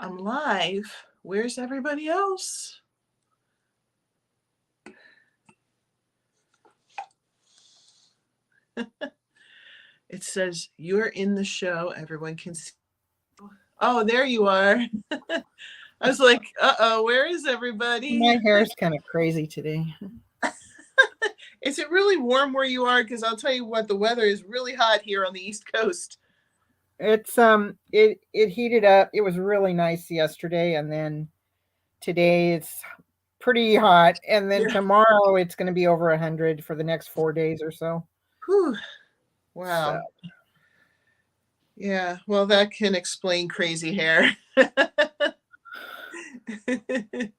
I'm live. Where's everybody else? It says you're in the show. Everyone can see. Oh, there you are. I was like, uh-oh, where is everybody? My hair is kind of crazy today. Is it really warm where you are? Because I'll tell you what, the weather is really hot here on the East Coast. It's it heated up. It was really nice yesterday, and then today it's pretty hot, and then Yeah. tomorrow it's going to be over 100 for the next 4 days or so. Whew. Wow. So, Yeah, well, that can explain crazy hair.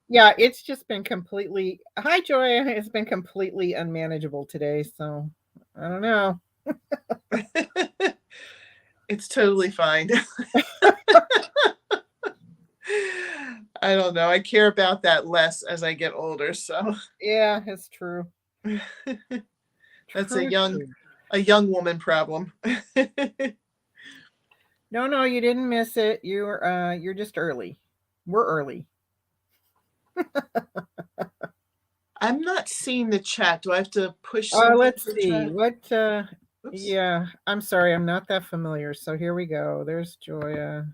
yeah, it's just been completely. Hi, Joy. It's been completely unmanageable today. So I don't know. It's totally fine. I don't know. I care about that less as I get older. So Yeah, it's true. that's True, true. a young woman problem. No, you didn't miss it. You're just early. We're early. I'm not seeing the chat. Do I have to push something Let's to the see. chat? What Oops. Yeah, I'm sorry, I'm not that familiar. So here we go. There's Joya.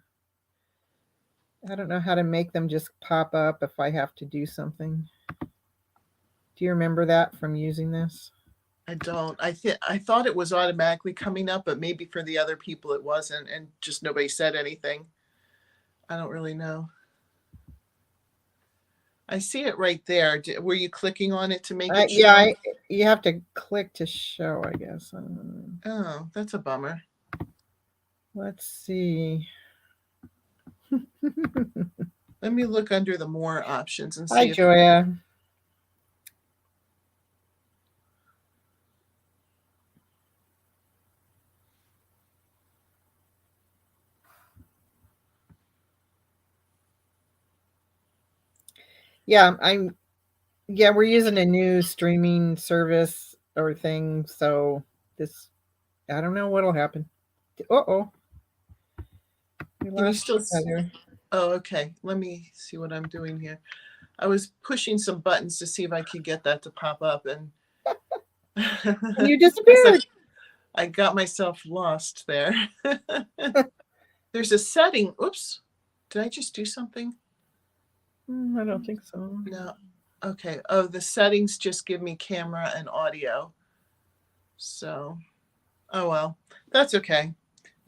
I don't know how to make them just pop up if I have to do something. Do you remember that from using this? I don't. I thought it was automatically coming up, but maybe for the other people it wasn't, and just nobody said anything. I don't really know. I see it right there. Were you clicking on it to make it show? Yeah, you have to click to show, I guess. Oh, that's a bummer. Let's see. Let me look under the more options and see. Hi, Joya. Yeah, we're using a new streaming service or thing, so I don't know what'll happen. Uh-oh. Can you still see? Oh, okay. Let me see what I'm doing here. I was pushing some buttons to see if I could get that to pop up, and you disappeared. I got myself lost there. There's a setting. Oops. Did I just do something? I don't think so. No. Okay. Oh, the settings just give me camera and audio. So, oh well, that's okay.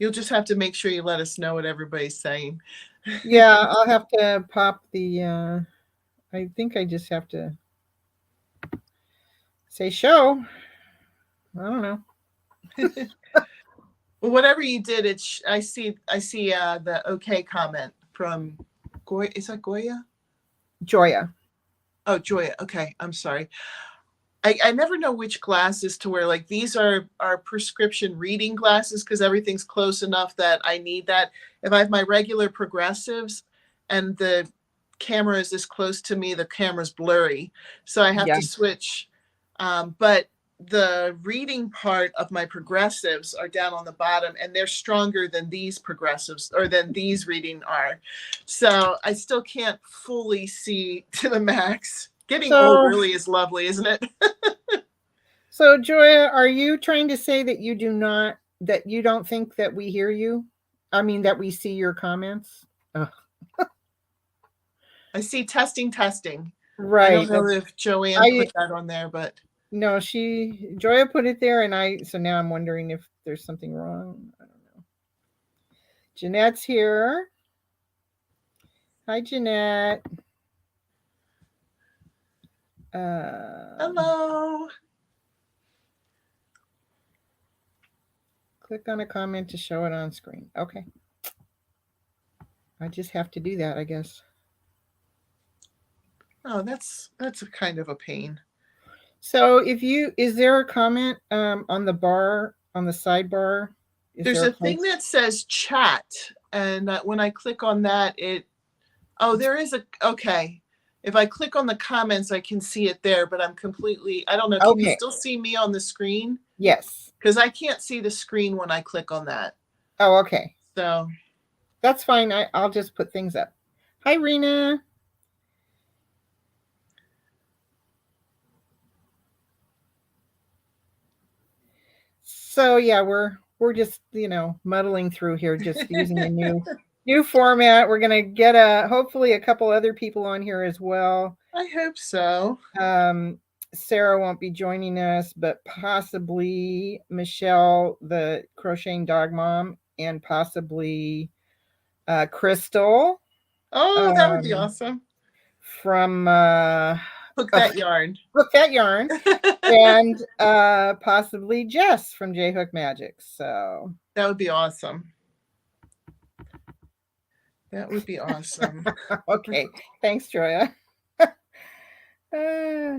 You'll just have to make sure you let us know what everybody's saying. Yeah, I'll have to pop the I think I just have to say show. I don't know. Well, whatever you did, I see the okay comment from Goya. Is that Goya? Joya. Oh, Joya. Okay, I'm sorry. I never know which glasses to wear. Like these are prescription reading glasses because everything's close enough that I need that. If I have my regular progressives and the camera is this close to me, the camera's blurry. So I have to switch. But the reading part of my progressives are down on the bottom and they're stronger than these progressives or than these reading are. So I still can't fully see to the max. Getting old really is lovely, isn't it? So Joya, are you trying to say that you don't think that we hear you? I mean, that we see your comments? I see testing. Right. I don't know if Joanne put that on there, but no, Joya put it there, and so now I'm wondering if there's something wrong. I don't know. Jeanette's here. Hi, Jeanette. Hello. Click on a comment to show it on screen. Okay. I just have to do that, I guess. Oh, that's a kind of a pain. So is there a comment on the bar, on the sidebar? There's a thing that says chat, and when I click on that, there is okay. If I click on the comments, I can see it there, but I don't know. Can you still see me on the screen? Yes. Because I can't see the screen when I click on that. Oh, okay. So that's fine. I'll just put things up. Hi, Rena. So yeah, we're just muddling through here, just using a new format. We're gonna get hopefully a couple other people on here as well. I hope so. Sarah won't be joining us, but possibly Michelle, the crocheting dog mom, and possibly Crystal Oh, that would be um, awesome. from Hook that yarn. Hook That Yarn, and possibly Jess from J Hook Magic. So That would be awesome. That would be awesome. okay, thanks, Joya. uh,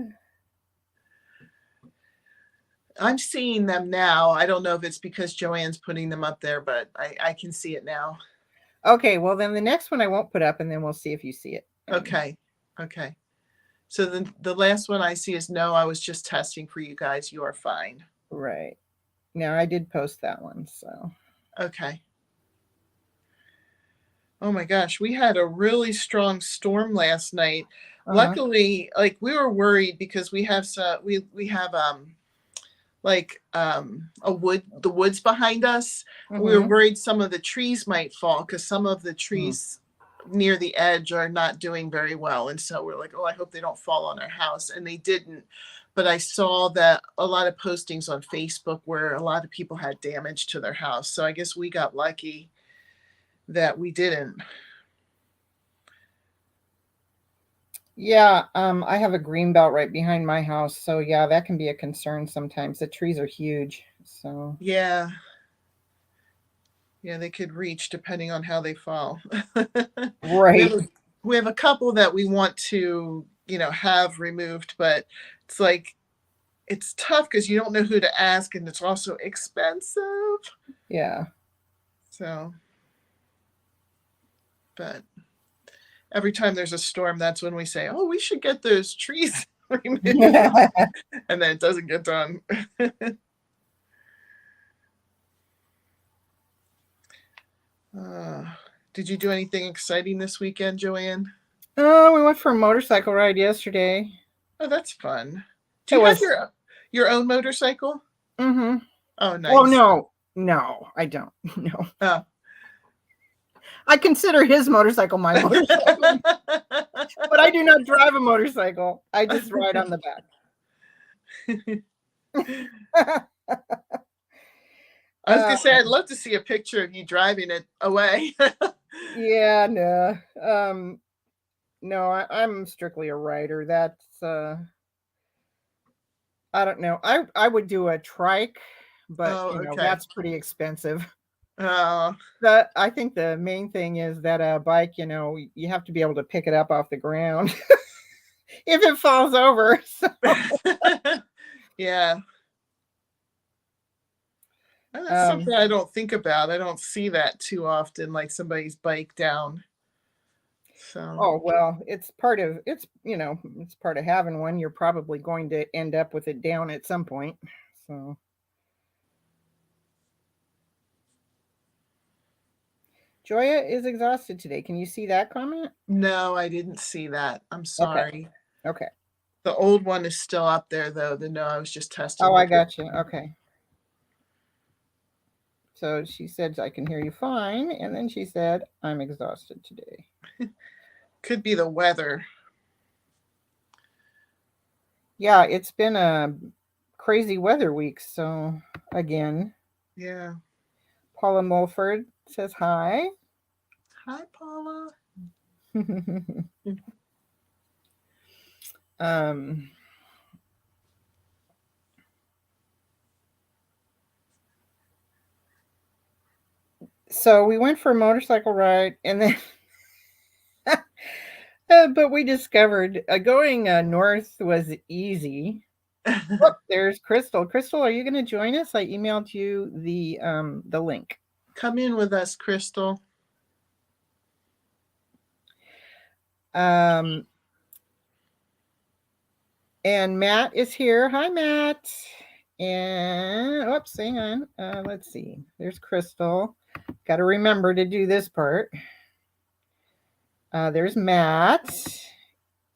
I'm seeing them now. I don't know if it's because Joanne's putting them up there, but I can see it now. okay, well then the next one I won't put up, and then we'll see if you see it. Okay. Okay. So the last one I see is no, I was just testing for you guys. You are fine. Right. Now I did post that one, so. Okay. Oh my gosh, we had a really strong storm last night. Luckily, like we were worried because we have we have like the woods behind us. We were worried some of the trees might fall because some of the trees near the edge are not doing very well, and so we're like, oh, I hope they don't fall on our house, and they didn't. But I saw that a lot of postings on Facebook where a lot of people had damage to their house, so I guess we got lucky that we didn't. Yeah, I have a green belt right behind my house, so yeah, that can be a concern sometimes. The trees are huge, so. Yeah. Yeah, they could reach depending on how they fall. Right. We have a couple that we want to, have removed, but it's like it's tough because you don't know who to ask and it's also expensive. Yeah. So, but every time there's a storm, that's when we say, oh, we should get those trees removed. And then it doesn't get done. Did you do anything exciting this weekend, Joanne? We went for a motorcycle ride yesterday. Oh, that's fun. Do It you have was. your own motorcycle? Mm-hmm. Oh, nice. Oh no, I don't. No. Oh. I consider his motorcycle my motorcycle, but I do not drive a motorcycle. I just ride on the back. I was gonna say I'd love to see a picture of you driving it away. Yeah, no. No, I'm strictly a rider. That's I don't know. I would do a trike, but Okay. that's pretty expensive. Oh. I think the main thing is that a bike, you have to be able to pick it up off the ground if it falls over. So. Yeah. That's something I don't think about. I don't see that too often, like somebody's bike down. So. Oh well, it's part of having one. You're probably going to end up with it down at some point. So. Joya is exhausted today. Can you see that comment? No, I didn't see that. I'm sorry. Okay. The old one is still up there though. No, I was just testing. Oh, I got you. Okay. So she said, I can hear you fine. And then she said, I'm exhausted today. Could be the weather. Yeah, it's been a crazy weather week. So again. Yeah. Paula Mulford says hi. Hi, Paula. So we went for a motorcycle ride, and then but we discovered going north was easy. Oh, there's Crystal. Crystal, are you going to join us? I emailed you the link. Come in with us, Crystal. And Matt is here. Hi, Matt. And oops, hang on. Let's see. There's Crystal. Got to remember to do this part. There's Matt.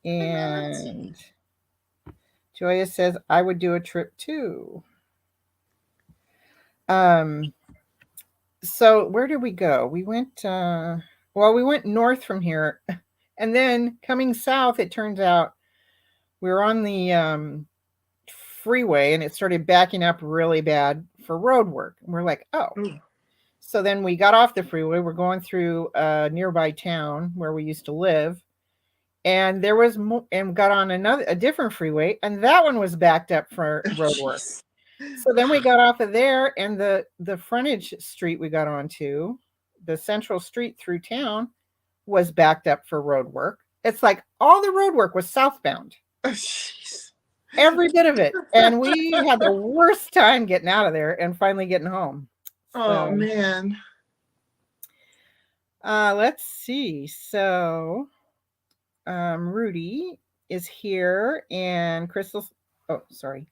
Hi, Matt. And Joya says, I would do a trip too. So where did we go? We went, we went north from here. And then coming south, it turns out we were on the freeway and it started backing up really bad for road work. And we're like, oh. Ooh. So then we got off the freeway. We're going through a nearby town where we used to live. And there was and got on a different freeway, and that one was backed up for Oh, road work. jeez. So then we got off of there, and the frontage street we got onto, the central street through town, was backed up for road work. It's like all the road work was southbound, Oh, jeez. every bit of it, and we had the worst time getting out of there and finally getting home. Oh, man. Let's see. So Rudy is here, and Crystal's. Oh, sorry.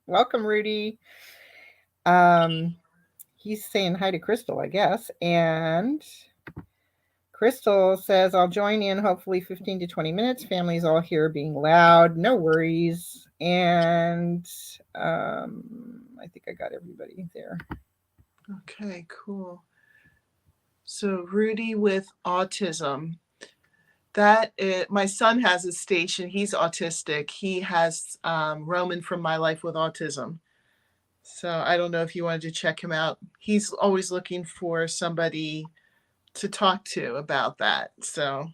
Welcome, Rudy. He's saying hi to Crystal, I guess. And Crystal says, I'll join in hopefully 15 to 20 minutes. Family's all here being loud. No worries. And I think I got everybody there. Okay, cool. So Rudy with autism. My son has a station. He's autistic. He has Roman from My Life with Autism. So I don't know if you wanted to check him out. He's always looking for somebody to talk to about that. So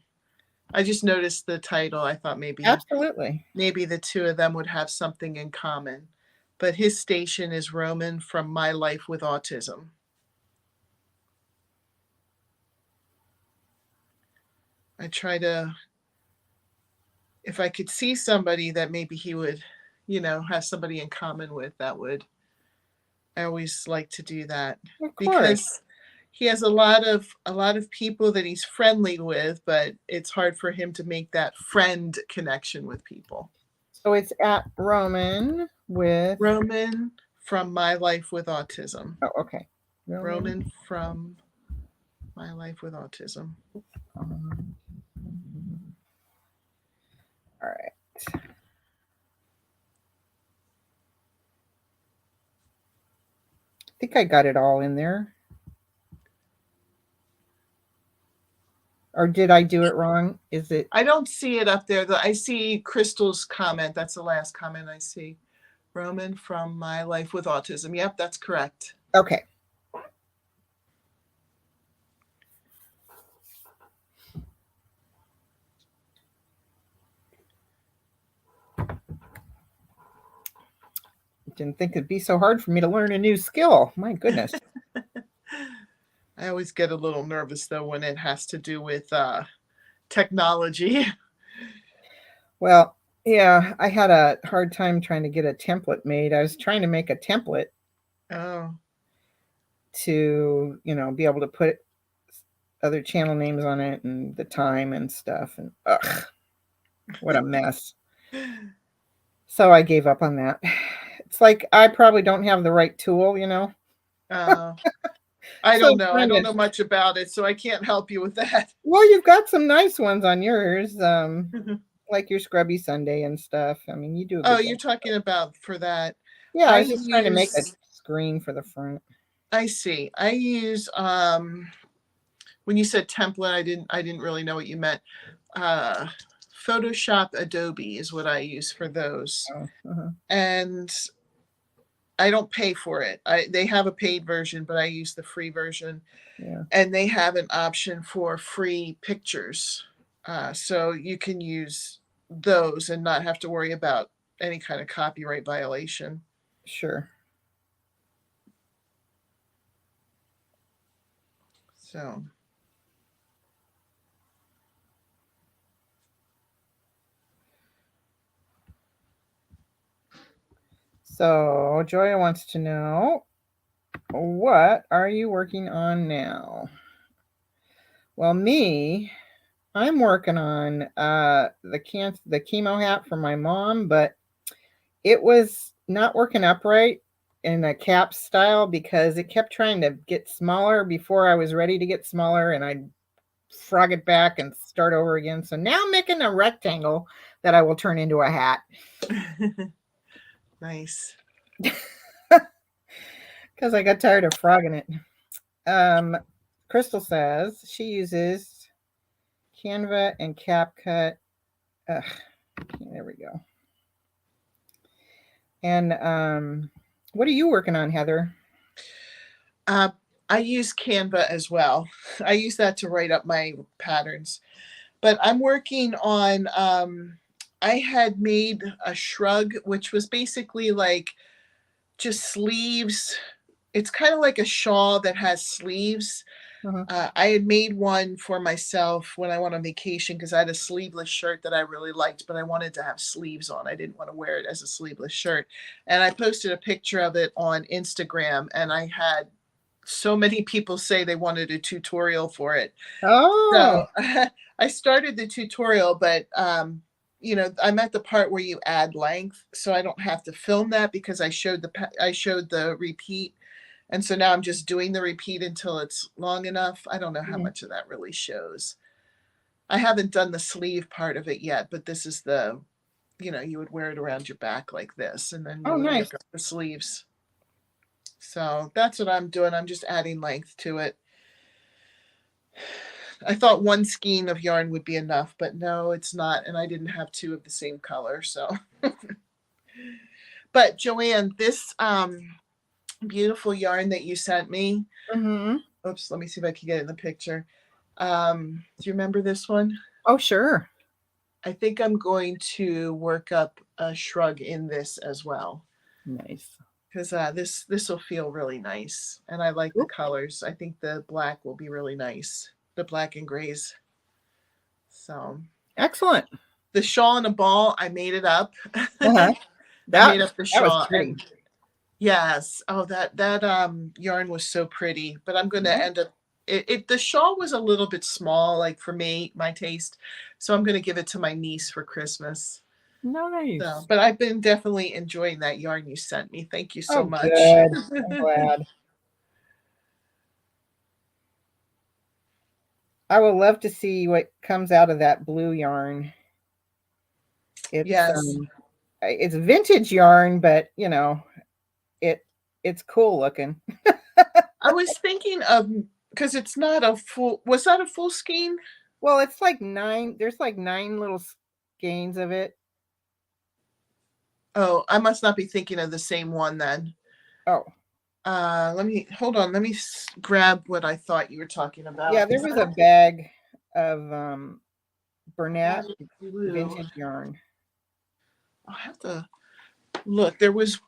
I just noticed the title. I thought maybe the two of them would have something in common. But his station is Roman from My Life with Autism. I try to, if I could see somebody that maybe he would, have somebody in common with, I always like to do that. Because he has a lot of people that he's friendly with, but it's hard for him to make that friend connection with people. So it's at Roman from My Life with Autism. Oh, okay. Roman from My Life with Autism. All right. I think I got it all in there. Or did I do it wrong? Is it? I don't see it up there. I see Crystal's comment. That's the last comment I see. Roman from My Life with Autism. Yep, that's correct. Okay. Didn't think it'd be so hard for me to learn a new skill. My goodness. I always get a little nervous though when it has to do with technology. Well, yeah, I had a hard time trying to get a template made. I was trying to make a template to, be able to put other channel names on it and the time and stuff. And what a mess. So I gave up on that. It's like I probably don't have the right tool, I don't know. I don't know much about it, so I can't help you with that. Well, you've got some nice ones on yours, like your Scrubby Sunday and stuff. I mean, you do. You're talking about for that. Yeah, I was just trying to make a screen for the front. I see. I use when you said template, I didn't really know what you meant. Photoshop Adobe is what I use for those. And I don't pay for it. They have a paid version, but I use the free version. Yeah. And they have an option for free pictures. So you can use those and not have to worry about any kind of copyright violation. Sure. So Joya wants to know, what are you working on now? Well, I'm working on the chemo hat for my mom, but it was not working upright in a cap style because it kept trying to get smaller before I was ready to get smaller, and I frog it back and start over again. So now I'm making a rectangle that I will turn into a hat. Nice. Because I got tired of frogging it. Crystal says she uses Canva and CapCut. Ugh, there we go. And what are you working on, Heather? I use Canva as well. I use that to write up my patterns. But I'm working on, I had made a shrug, which was basically like just sleeves. It's kind of like a shawl that has sleeves. Uh-huh. I had made one for myself when I went on vacation because I had a sleeveless shirt that I really liked, but I wanted to have sleeves on. I didn't want to wear it as a sleeveless shirt. And I posted a picture of it on Instagram, and I had so many people say they wanted a tutorial for it. Oh. So I started the tutorial, but I'm at the part where you add length, so I don't have to film that because I showed the repeat, and so now I'm just doing the repeat until it's long enough. I don't know how much of that really shows. I haven't done the sleeve part of it yet, but this is you would wear it around your back like this, and then you Oh, would nice. work up the sleeves. So that's what I'm doing. I'm just adding length to it. I thought one skein of yarn would be enough, but no, it's not. And I didn't have two of the same color. So, but Joanne, this beautiful yarn that you sent me. Mm-hmm. Oops, let me see if I can get it in the picture. Do you remember this one? Oh, sure. I think I'm going to work up a shrug in this as well. Nice. Because this will feel really nice, and I like the colors. I think the black will be really nice, the black and grays. So excellent. The shawl and a ball, I made it up. Uh-huh. I made up the that was shawl, pretty. and yes, oh that yarn was so pretty. But I'm going to Yeah. end up the shawl was a little bit small, like for me, my taste. So I'm going to give it to my niece for Christmas. Nice. So, but I've been definitely enjoying that yarn you sent me. Thank you so Oh, much. good. I'm glad. I would love to see what comes out of that blue yarn. Yes. It's vintage yarn, but it's cool looking. I was thinking of, because it's not a full, was that a full skein? Well, it's like 9, there's like 9 little skeins of it. Oh, I must not be thinking of the same one then. Oh. Let me hold on. Let me grab what I thought you were talking about. Yeah, there was a bag of Burnett Blue. vintage yarn. I'll have to look. There was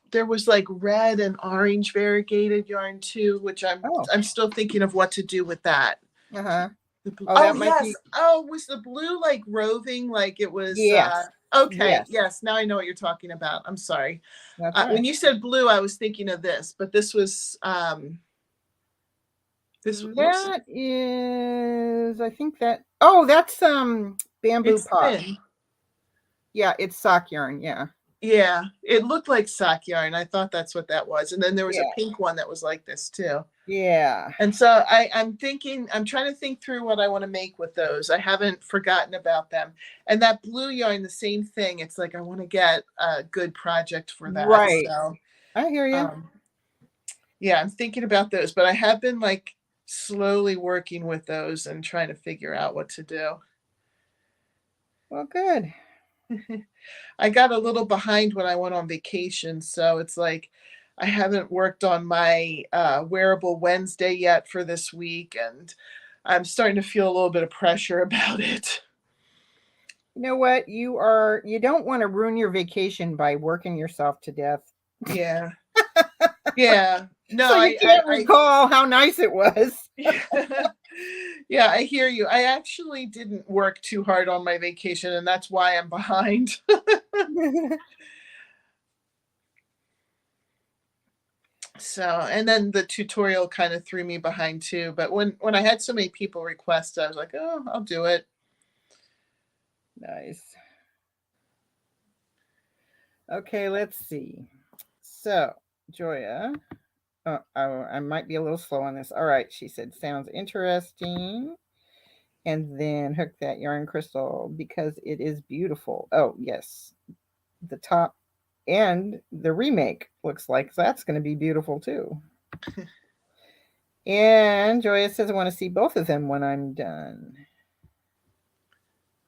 like red and orange variegated yarn too, which I'm still thinking of what to do with that. Uh-huh. Oh yes. Oh, was the blue like roving? Like it was yes. Okay. Yes. Now I know what you're talking about. I'm sorry. That's right. When you said blue, I was thinking of this, but this was that is, I think that's bamboo pop. Thin. Yeah, it's sock yarn. Yeah. Yeah, it looked like sock yarn. I thought that's what that was. And then there was a pink one that was like this too. Yeah. And so I'm trying to think through what I want to make with those. I haven't forgotten about them. And that blue yarn, the same thing. It's like I want to get a good project for that. Right. So I hear you. Yeah, I'm thinking about those, but I have been like slowly working with those and trying to figure out what to do. Well, good. I got a little behind when I went on vacation, so it's like I haven't worked on my wearable Wednesday yet for this week, and I'm starting to feel a little bit of pressure about it. You know what? You don't want to ruin your vacation by working yourself to death. Yeah. Yeah. No, so you can't recall how nice it was. Yeah, I hear you. I actually didn't work too hard on my vacation, and that's why I'm behind. So, and then the tutorial kind of threw me behind too. But when I had so many people request, I was like, oh, I'll do it. Nice. Okay, let's see. So, Joya, I might be a little slow on this. All right, she said, sounds interesting. and then hook that yarn crystal because it is beautiful. Oh, yes. The top and the remake looks like that's going to be beautiful too. And Joya says, I want to see both of them when I'm done.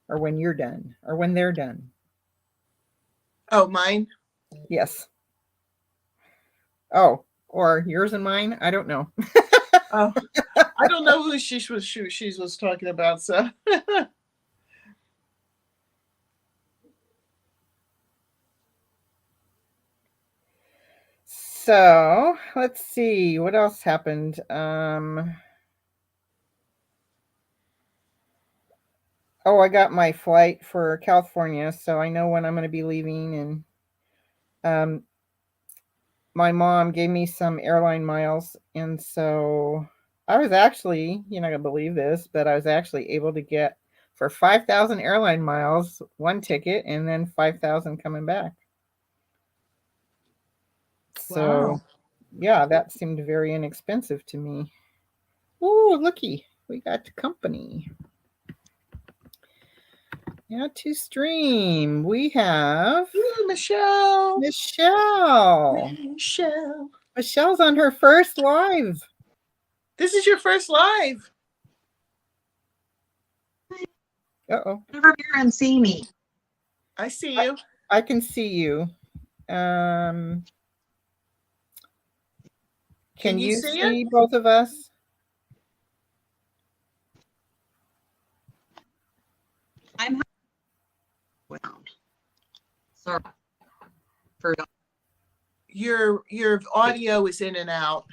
Or when you're done. Or when they're done. Oh, mine? Yes. Oh, or yours and mine? I don't know. Oh, I don't know who she was talking about, so. So let's see what else happened. Oh, I got my flight for California, so I know when I'm going to be leaving. And my mom gave me some airline miles, and so I was actually, you're not going to believe this, but I was actually able to get for 5,000 airline miles one ticket, and then 5,000 coming back. So, Wow. yeah, that seemed very inexpensive to me. Oh, looky, we got company. Yeah, to stream. We have Ooh, Michelle. Michelle. Michelle. Michelle's on her first live. This is your first live. Uh-oh. Over here and see me. I see you. I can see you. Can you see see it? both of us? I'm sorry for Your audio is in and out.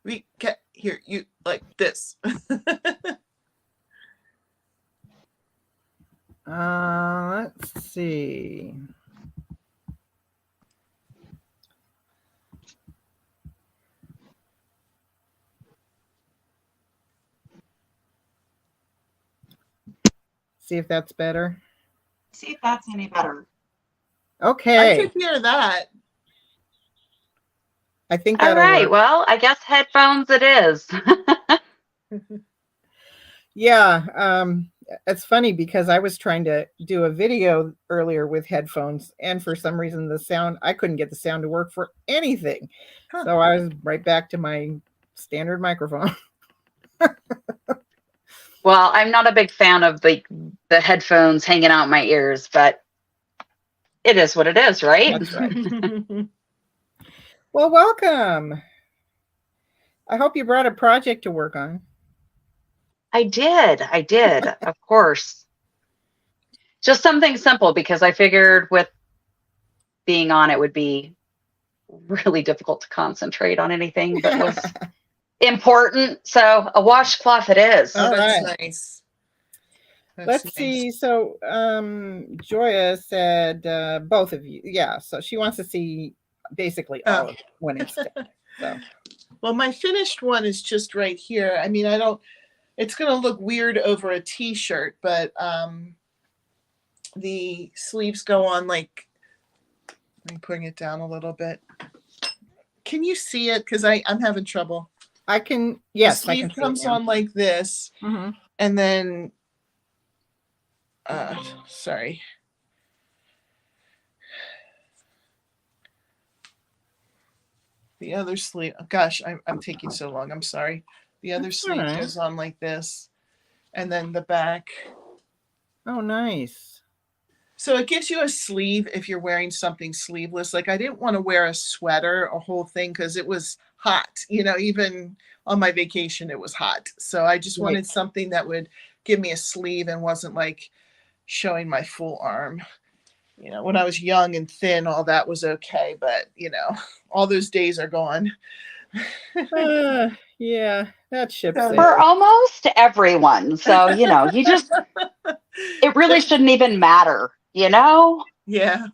We can hear you like this. Let's see. See if that's better. see if that's any better. Okay. I could hear that. I think All that'll right. work. Well, I guess headphones it is. Yeah. It's funny because I was trying to do a video earlier with headphones, and for some reason I couldn't get the sound to work for anything. Huh. So I was right back to my standard microphone. Well, I'm not a big fan of the headphones hanging out my ears, but it is what it is, right? That's right. Well, welcome. I hope you brought a project to work on. I did, of course. Just something simple because I figured with being on it would be really difficult to concentrate on anything that was important. So a washcloth it is. Oh, All that's right. nice. Let's see. So Joya said both of you. Yeah. So she wants to see basically all of it when it's done. So. Well, my finished one is just right here. I mean, it's going to look weird over a t-shirt, but the sleeves go on like, let me bring it down a little bit. Can you see it? Because I'm having trouble. I can, yes. The sleeve I can comes on like this, and then, sorry. The other sleeve, gosh, I'm taking so long. I'm sorry. The other sleeve goes on like this, and then the back. Oh, nice. So it gives you a sleeve if you're wearing something sleeveless. Like I didn't want to wear a sweater, a whole thing, because it was hot. You know, even on my vacation, it was hot. So I just wanted something that would give me a sleeve and wasn't like showing my full arm. You know, when I was young and thin, all that was okay. But, you know, all those days are gone. Yeah, that ships it. For almost everyone. So, you know, it really shouldn't even matter, you know? Yeah.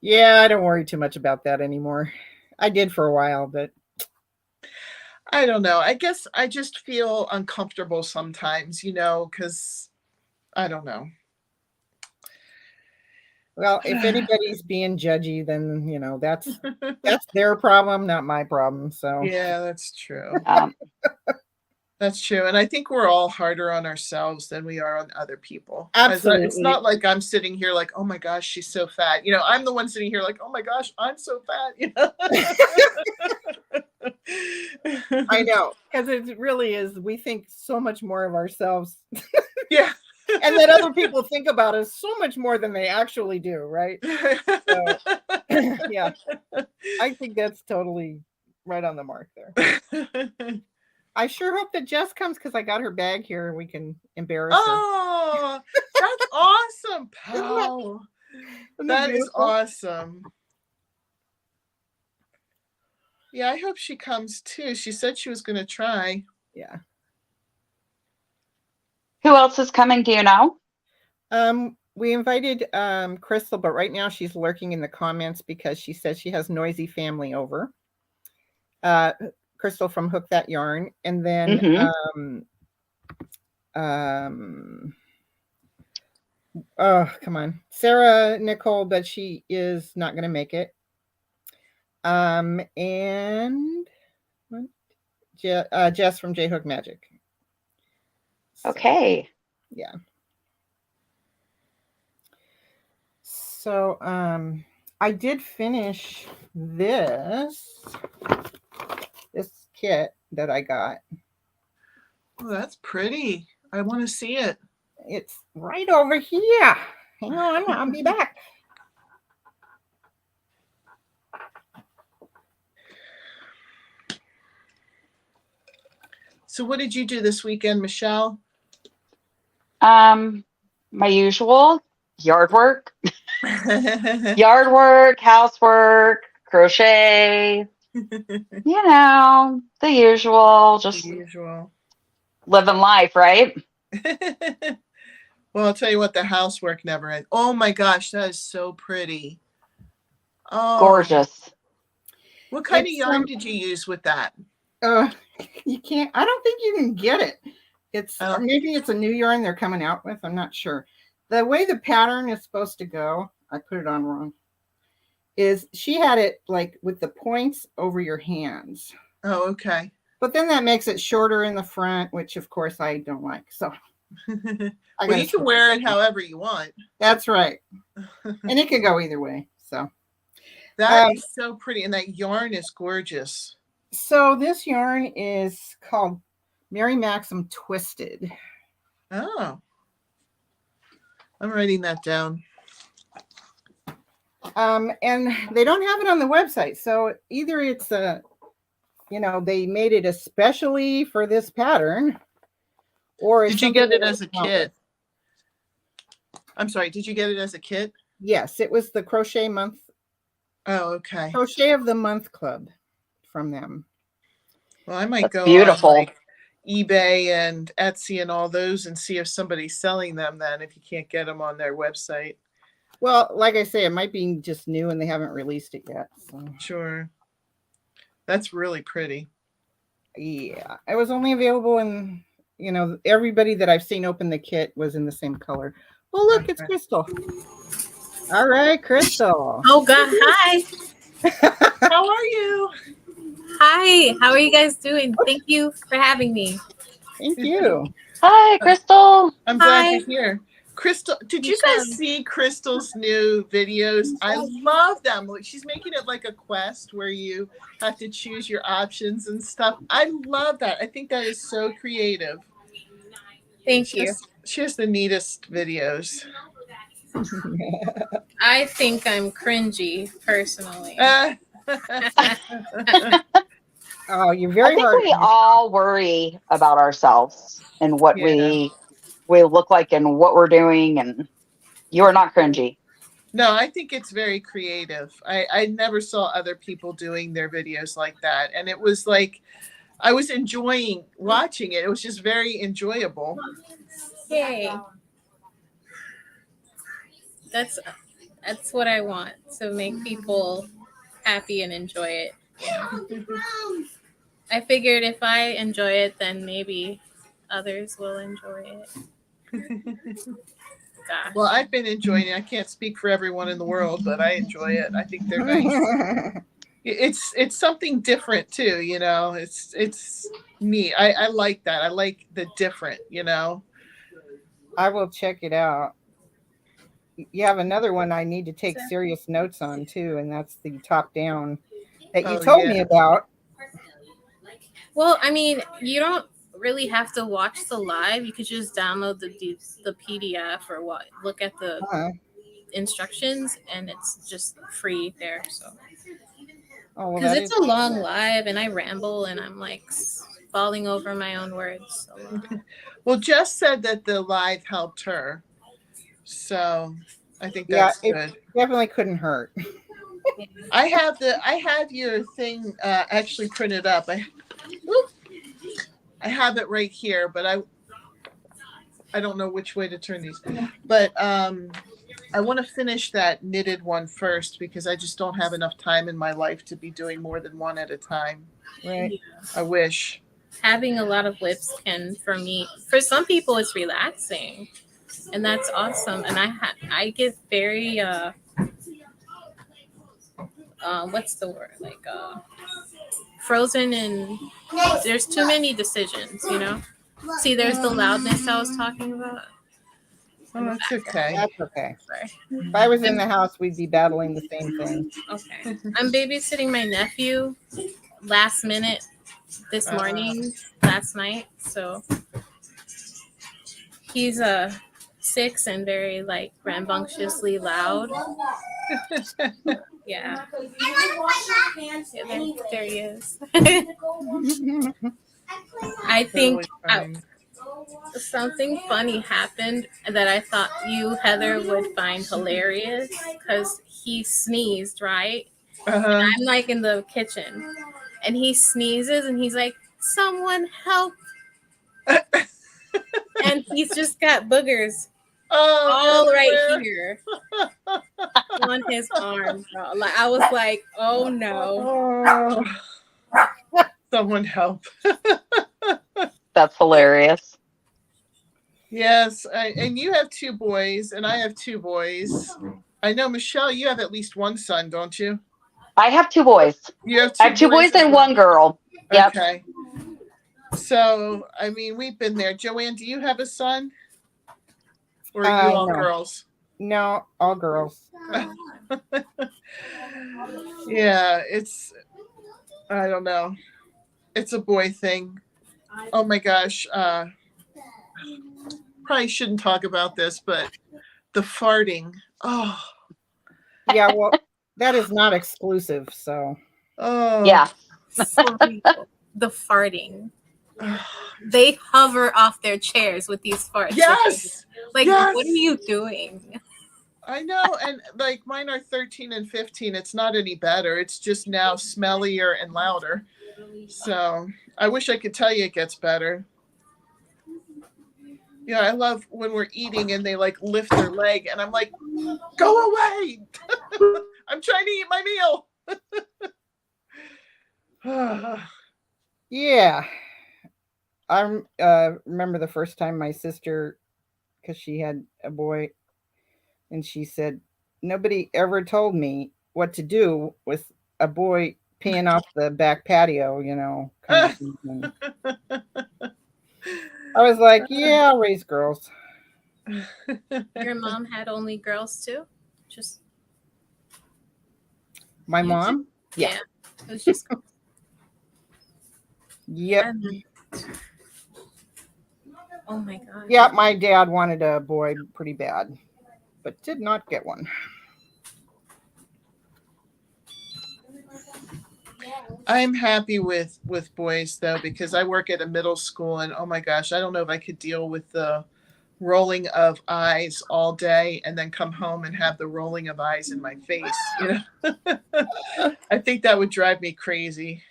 Yeah, I don't worry too much about that anymore. I did for a while, but I don't know. I guess I just feel uncomfortable sometimes, you know, because I don't know. Well, if anybody's being judgy, then that's their problem, not my problem. So Yeah, that's true. Um, That's true. And I think we're all harder on ourselves than we are on other people. It's absolutely. not like I'm sitting here like, oh my gosh, she's so fat. I'm the one sitting here like, oh my gosh, I'm so fat. I know, because it really is. We think so much more of ourselves, Yeah. and that other people think about us so much more than they actually do, right? So, yeah, I think that's totally right on the mark there. I sure hope that Jess comes because I got her bag here and we can embarrass her. Oh, that's awesome, pal. Isn't That is beautiful? awesome. Yeah, I hope she comes too. She said she was going to try. Yeah. who else is coming? Do you know? We invited Crystal, but right now she's lurking in the comments because she says she has noisy family over. Crystal from Hook That Yarn, and then oh, come on, Sarah Nicole, but she is not going to make it. And Jess from J Hook Magic. So, Okay. yeah. So I did finish this kit that I got. Oh, that's pretty. I want to see it. It's right over here. Hang on, I'll be back. So what did you do this weekend, Michelle? My usual yard work, housework, crochet, the usual, The just usual. living life, right? Well, I'll tell you what, the housework never ends. Oh my gosh, that is so pretty. Oh, Gorgeous. what kind of It's, yarn did you use with that? You can't. I don't think you can get it. It's Oh. or maybe it's a new yarn they're coming out with. I'm not sure. The way the pattern is supposed to go, I put it on wrong. Is she had it like with the points over your hands. Oh, okay. But then that makes it shorter in the front, which of course I don't like. So Well, you can wear it however you want. That's right. And it could go either way. So that is so pretty. And that yarn is gorgeous. So this yarn is called Mary Maxim Twisted. Oh. I'm writing that down. And they don't have it on the website. So either it's they made it especially for this pattern, or did you get it as a kit? I'm sorry, did you get it as a kit? Yes, it was the Crochet Month. Oh, okay. Crochet of the Month Club from them. Well, I might That's go beautiful. on like eBay and Etsy and all those and see if somebody's selling them then, if you can't get them on their website. Well, like I say, it might be just new and they haven't released it yet. So. Sure. That's really pretty. Yeah, it was only available in, everybody that I've seen open the kit was in the same color. Oh, look, okay. It's Crystal. All right, Crystal. Oh, God. Hi. How are you? Hi. How are you guys doing? Thank you for having me. Thank you. Hi, Crystal. I'm glad you're here. Crystal, did you guys see Crystal's new videos? I love them. She's making it like a quest where you have to choose your options and stuff. I love that. I think that is so creative. Thank you. She has the neatest videos. I think I'm cringy, personally. Oh, you're very hard. I think we all worry about ourselves and what we look like and what we're doing, and you are not cringy. No, I think it's very creative. I never saw other people doing their videos like that. And it was like, I was enjoying watching it. It was just very enjoyable. Yay. That's what I want, to make people happy and enjoy it. I figured if I enjoy it, then maybe others will enjoy it. gosh. Well, I've been enjoying it. I can't speak for everyone in the world, but I enjoy it. I think they're nice. It's something different too, you know. It's neat. I like that. I like the different, you know. I will check it out. You have another one I need to take serious notes on too, and that's the top down that you Oh, told me yeah. about. Well, I mean, you don't really have to watch the live. You could just download the PDF or what. Look at the Uh-huh. instructions, and it's just free there. So Oh, well, because that it's is a long live, and I ramble, and I'm like falling over my own words. So. Well, Jess said that the live helped her. So I think yeah, that's it good. definitely couldn't hurt. I have your thing actually printed up. I have it right here, but I don't know which way to turn these. But I want to finish that knitted one first because I just don't have enough time in my life to be doing more than one at a time. Right. Yeah. I wish. Having a lot of whips can, for some people, it's relaxing, and that's awesome. And I get very what's the word, like frozen, and there's too many decisions, you know. See, there's the loudness I was talking about. Oh, that's okay. That's okay. Sorry. If I was in the house, we'd be battling the same thing. Okay. I'm babysitting my nephew last minute this morning, last night. So he's 6 and very like rambunctiously loud. Yeah. Yeah, there he is. I think Totally fine. something funny happened that I thought you, Heather, would find hilarious because he sneezed, right? Uh-huh. I'm like in the kitchen and he sneezes and he's like, "Someone help." And he's just got boogers all right everywhere. here on his arm, bro. Like I was like, "Oh no." Oh. Someone help. That's hilarious. Yes, and you have 2 boys, and I have 2 boys. I know, Michelle, you have at least one son, don't you? I have 2 boys. You have 2 I have 2 boys as and well? 1 girl. Yep. Okay. So, I mean, we've been there. Joanne, do you have a son? Or are you all No. girls? No, all girls. Yeah, I don't know. It's a boy thing. Oh my gosh. Probably shouldn't talk about this, but the farting. Oh. Yeah, well, that is not exclusive, so. Oh. Yeah. So people, the farting. They hover off their chairs with these farts. Yes. Like, Yes! what are you doing? I know, and like mine are 13 and 15. It's not any better. It's just now smellier and louder. So I wish I could tell you it gets better. Yeah, I love when we're eating and they like lift their leg, and I'm like, go away! I'm trying to eat my meal. Yeah. I remember the first time my sister, because she had a boy, and she said, nobody ever told me what to do with a boy peeing off the back patio, you know. Kind of thing. I was like, yeah, I'll raise girls. Your mom had only girls too? Just My you mom? two? Yeah. It was just Yep. Oh my god. Yeah, my dad wanted a boy pretty bad, but did not get one. I'm happy with boys though, because I work at a middle school, and oh my gosh, I don't know if I could deal with the rolling of eyes all day and then come home and have the rolling of eyes in my face. You know, I think that would drive me crazy.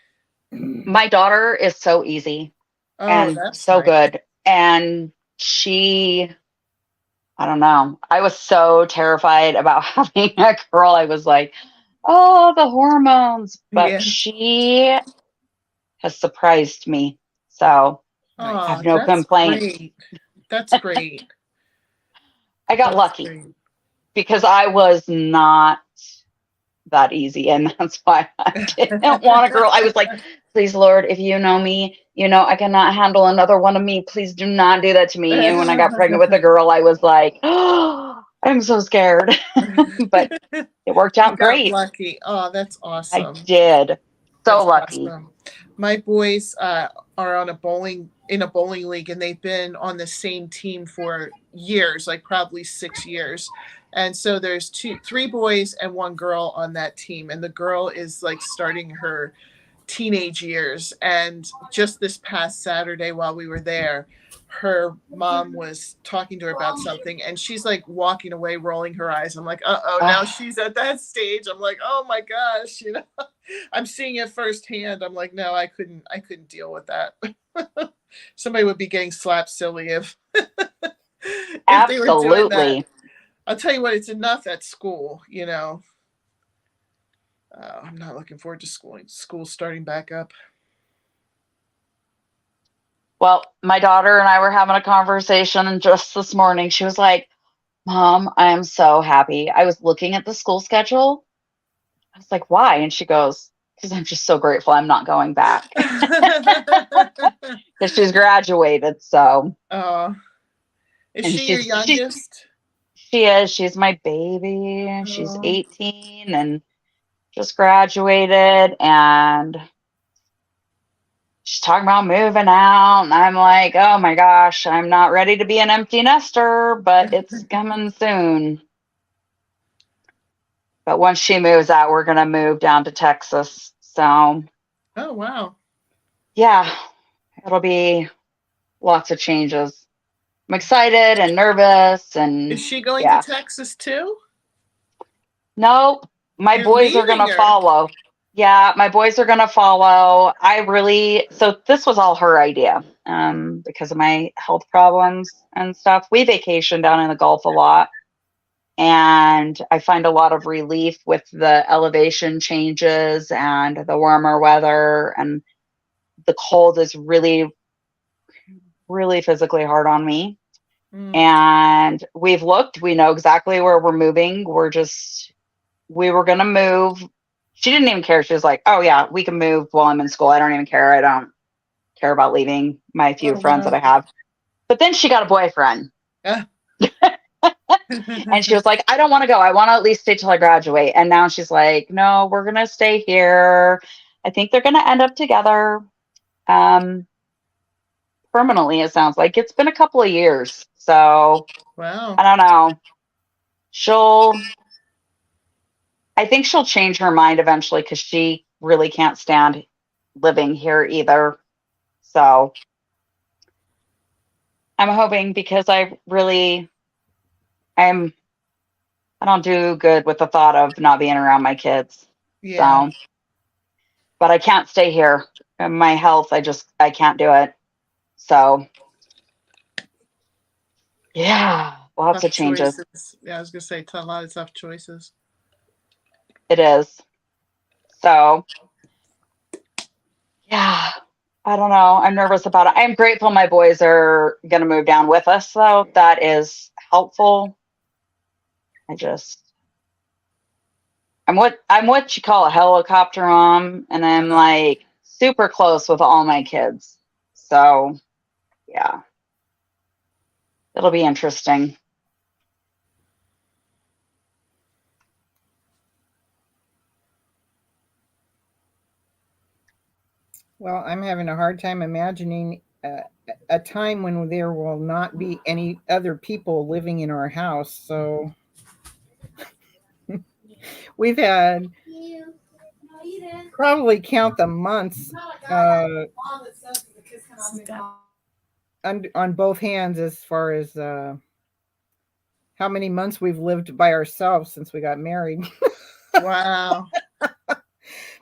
My daughter is so easy and that's so nice. good. And I don't know. I was so terrified about having a girl. I was like, oh, the hormones. But Yeah. she has surprised me. So I have no that's complaints. great. That's great. I got That's lucky great. because I was not that easy. And that's why I didn't want a girl. I was like, please, Lord, if you know me, you know, I cannot handle another one of me. Please do not do that to me. And when I got pregnant with a girl, I was like, oh, I'm so scared. But it worked You out got great. lucky. Oh, that's I awesome. did. So That's lucky. awesome. My boys are on a bowling league, and they've been on the same team for years, like probably 6 years. And so there's three boys and one girl on that team, and the girl is like starting her teenage years. And just this past Saturday, while we were there, her mom was talking to her about something, and she's like walking away, rolling her eyes. I'm like, uh-oh, now she's at that stage. I'm like, oh my gosh, you know, I'm seeing it firsthand. I'm like, no, I couldn't deal with that. Somebody would be getting slapped silly if if they were doing that. Absolutely. I'll tell you what, it's enough at school, you know. I'm not looking forward to school starting back up. Well, my daughter and I were having a conversation just this morning. She was like, Mom, I am so happy. I was looking at the school schedule. I was like, why? And she goes, because I'm just so grateful I'm not going back. Because she's graduated. So, Oh, is and she your youngest? she is. She's my baby. She's Oh. 18 and just graduated. And she's talking about moving out. And I'm like, oh my gosh, I'm not ready to be an empty nester, but it's coming soon. But once she moves out, we're going to move down to Texas. So, Oh, wow. yeah, it'll be lots of changes. I'm excited and nervous. And Is she going yeah, to Texas too? no, my You're boys are going leaving to her. follow. Yeah, my boys are going to follow. So this was all her idea because of my health problems and stuff. We vacation down in the Gulf a lot. And I find a lot of relief with the elevation changes and the warmer weather. And the cold is really, really physically hard on me. And we've looked, we know exactly where we're moving. We were going to move. She didn't even care. She was like, oh yeah, we can move while I'm in school. I don't even care. I don't care about leaving my few friends that I have. But then she got a boyfriend. And she was like, I don't want to go. I want to at least stay till I graduate. And now she's like, no, we're going to stay here. I think they're going to end up together permanently, it sounds like. It's been a couple of years. So, Wow. I don't know. I think she'll change her mind eventually because she really can't stand living here either. So, I'm hoping because I don't do good with the thought of not being around my kids. Yeah. So, but I can't stay here. My health, I can't do it. So, yeah, lots Tough of changes. choices. Yeah, I was gonna say a lot of tough choices. It is. So, yeah, I don't know. I'm nervous about it. I'm grateful my boys are going to move down with us, though. That is helpful. I'm what you call a helicopter mom, and I'm like super close with all my kids. So, yeah, it'll be interesting. Well, I'm having a hard time imagining a time when there will not be any other people living in our house. So we've had probably count the months on both hands as far as how many months we've lived by ourselves since we got married. Wow.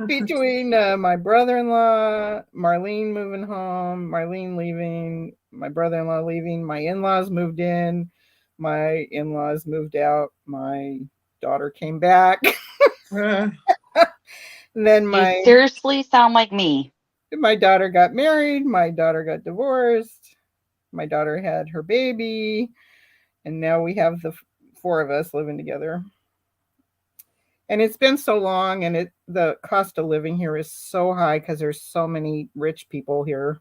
Between my brother-in-law, Marlene moving home, Marlene leaving, my brother-in-law leaving, my in-laws moved in, my in-laws moved out, my daughter came back. Then You seriously sound like me. My daughter got married, my daughter got divorced, my daughter had her baby, And now we have the four of us living together. And it's been so long, and the cost of living here is so high because there's so many rich people here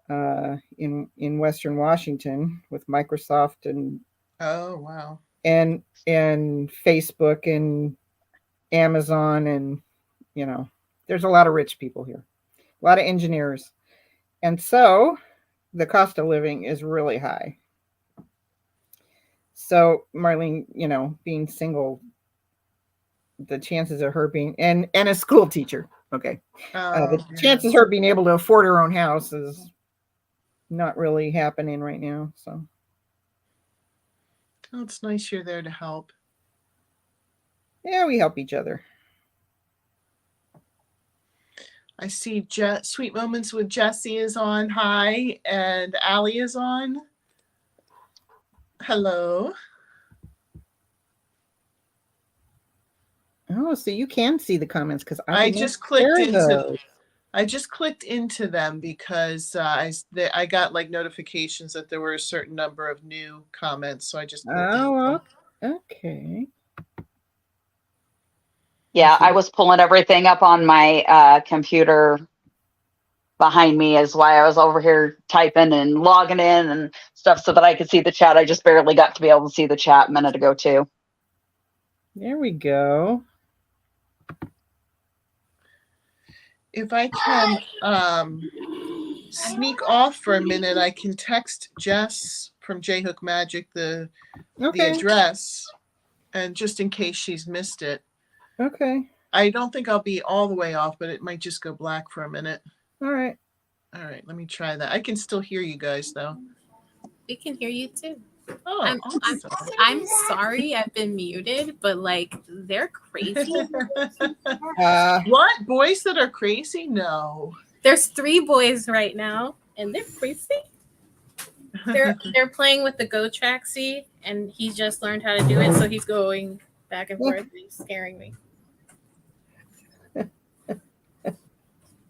in Western Washington with Microsoft and Oh, wow. and Facebook and Amazon, and there's a lot of rich people here, a lot of engineers, and so the cost of living is really high. So Marlene, being single, the chances of her being and a school teacher, okay, the chances of her being able to afford her own house is not really happening right now. So Oh, it's nice you're there to help. yeah, we help each other. I see Sweet Moments with Jessie is on. Hi. And Allie is on. Hello. Oh, so you can see the comments because I just clicked into them because I got like notifications that there were a certain number of new comments, so I just clicked into them. Okay. Yeah, I was pulling everything up on my computer behind me, is why I was over here typing and logging in and stuff so that I could see the chat. I just barely got to be able to see the chat a minute ago too. There we go. If I can sneak off for a minute, I can text Jess from J-Hook Magic the address, and just in case she's missed it. Okay. I don't think I'll be all the way off, but it might just go black for a minute. All right. All right, let me try that. I can still hear you guys though. We can hear you too. Oh, I'm sorry I've been muted, but like they're crazy. What? Boys that are crazy? No. There's 3 boys right now, and they're crazy. They're playing with the Go Traxy, and he just learned how to do it, so he's going back and forth. He's scaring me.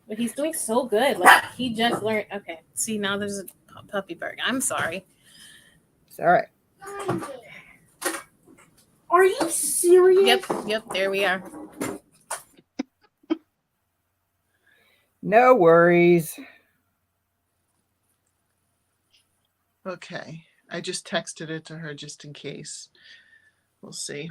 But he's doing so good. Like he just learned. Okay, see now there's a puppy bird. I'm sorry. It's all right. Are you serious? Yep. There we are. No worries. Okay, I just texted it to her just in case. We'll see.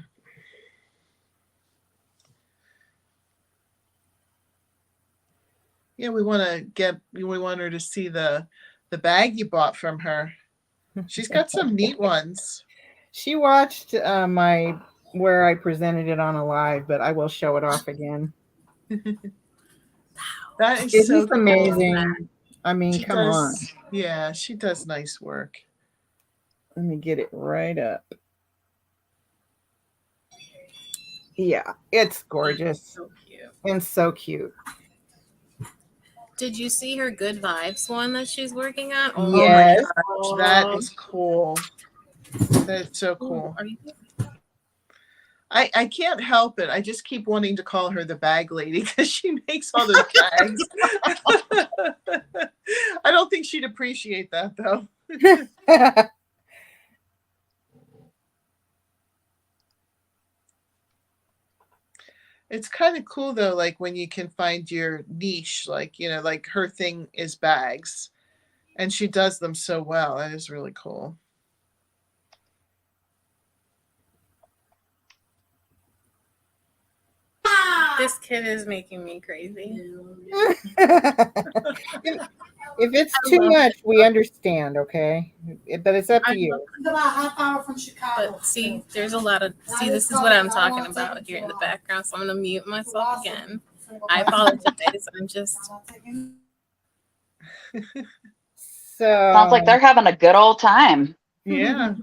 Yeah, we want her to see the bag you bought from her. She's got some neat ones. She watched where I presented it on a live, but I will show it off again. That is It's so amazing. Cool. I mean, come on. Yeah, she does nice work. Let me get it right up. Yeah, it's gorgeous. So cute. And so cute. Did you see her Good Vibes one that she's working on? Oh yes. My gosh, that is cool. That's so cool. Are you? I can't help it. I just keep wanting to call her the bag lady because she makes all those bags. I don't think she'd appreciate that though. It's kind of cool though, like when you can find your niche, like, like her thing is bags and she does them so well. That is really cool. This kid is making me crazy. If it's too much, we understand, okay? But it's up to you. It's about a half hour from Chicago. But see, there's a lot of this is what I'm talking about here in the background. So I'm gonna mute myself again. I apologize. I'm just Sounds like they're having a good old time. Yeah.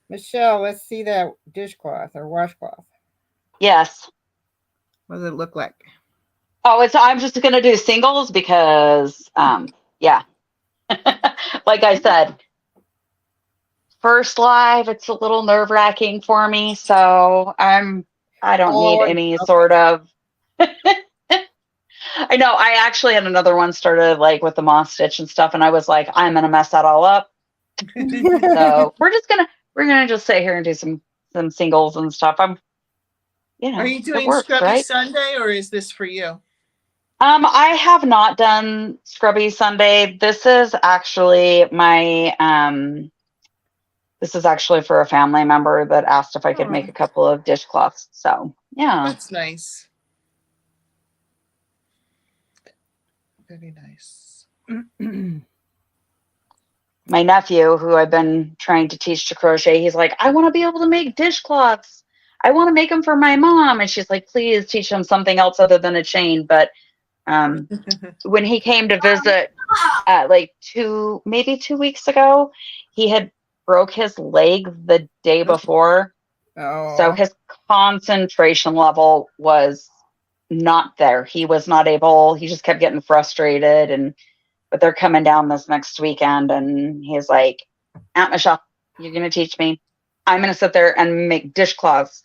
Michelle, let's see that dishcloth or washcloth. Yes. What does it look like? Oh, I'm just going to do singles because, yeah. Like I said, first live, it's a little nerve wracking for me. So I don't need any sort of, I know I actually had another one started like with the moss stitch and stuff. And I was like, I'm going to mess that all up. So we're gonna just sit here and do some singles and stuff. Are you It doing works, Scrubby right? Sunday, or is this for you? I have not done Scrubby Sunday. This is actually this is actually for a family member that asked if I could make Oh. a couple of dishcloths. So yeah. That's nice. Very nice. My nephew, who I've been trying to teach to crochet, he's like, I want to be able to make dishcloths. I want to make them for my mom. And she's like, please teach him something else other than a chain. But when he came to visit like maybe 2 weeks ago, he had broke his leg the day before. So Oh, his concentration level was not there. He was not able, he just kept getting frustrated, but they're coming down this next weekend, and he's like, Aunt Michelle, you're going to teach me. I'm going to sit there and make dishcloths.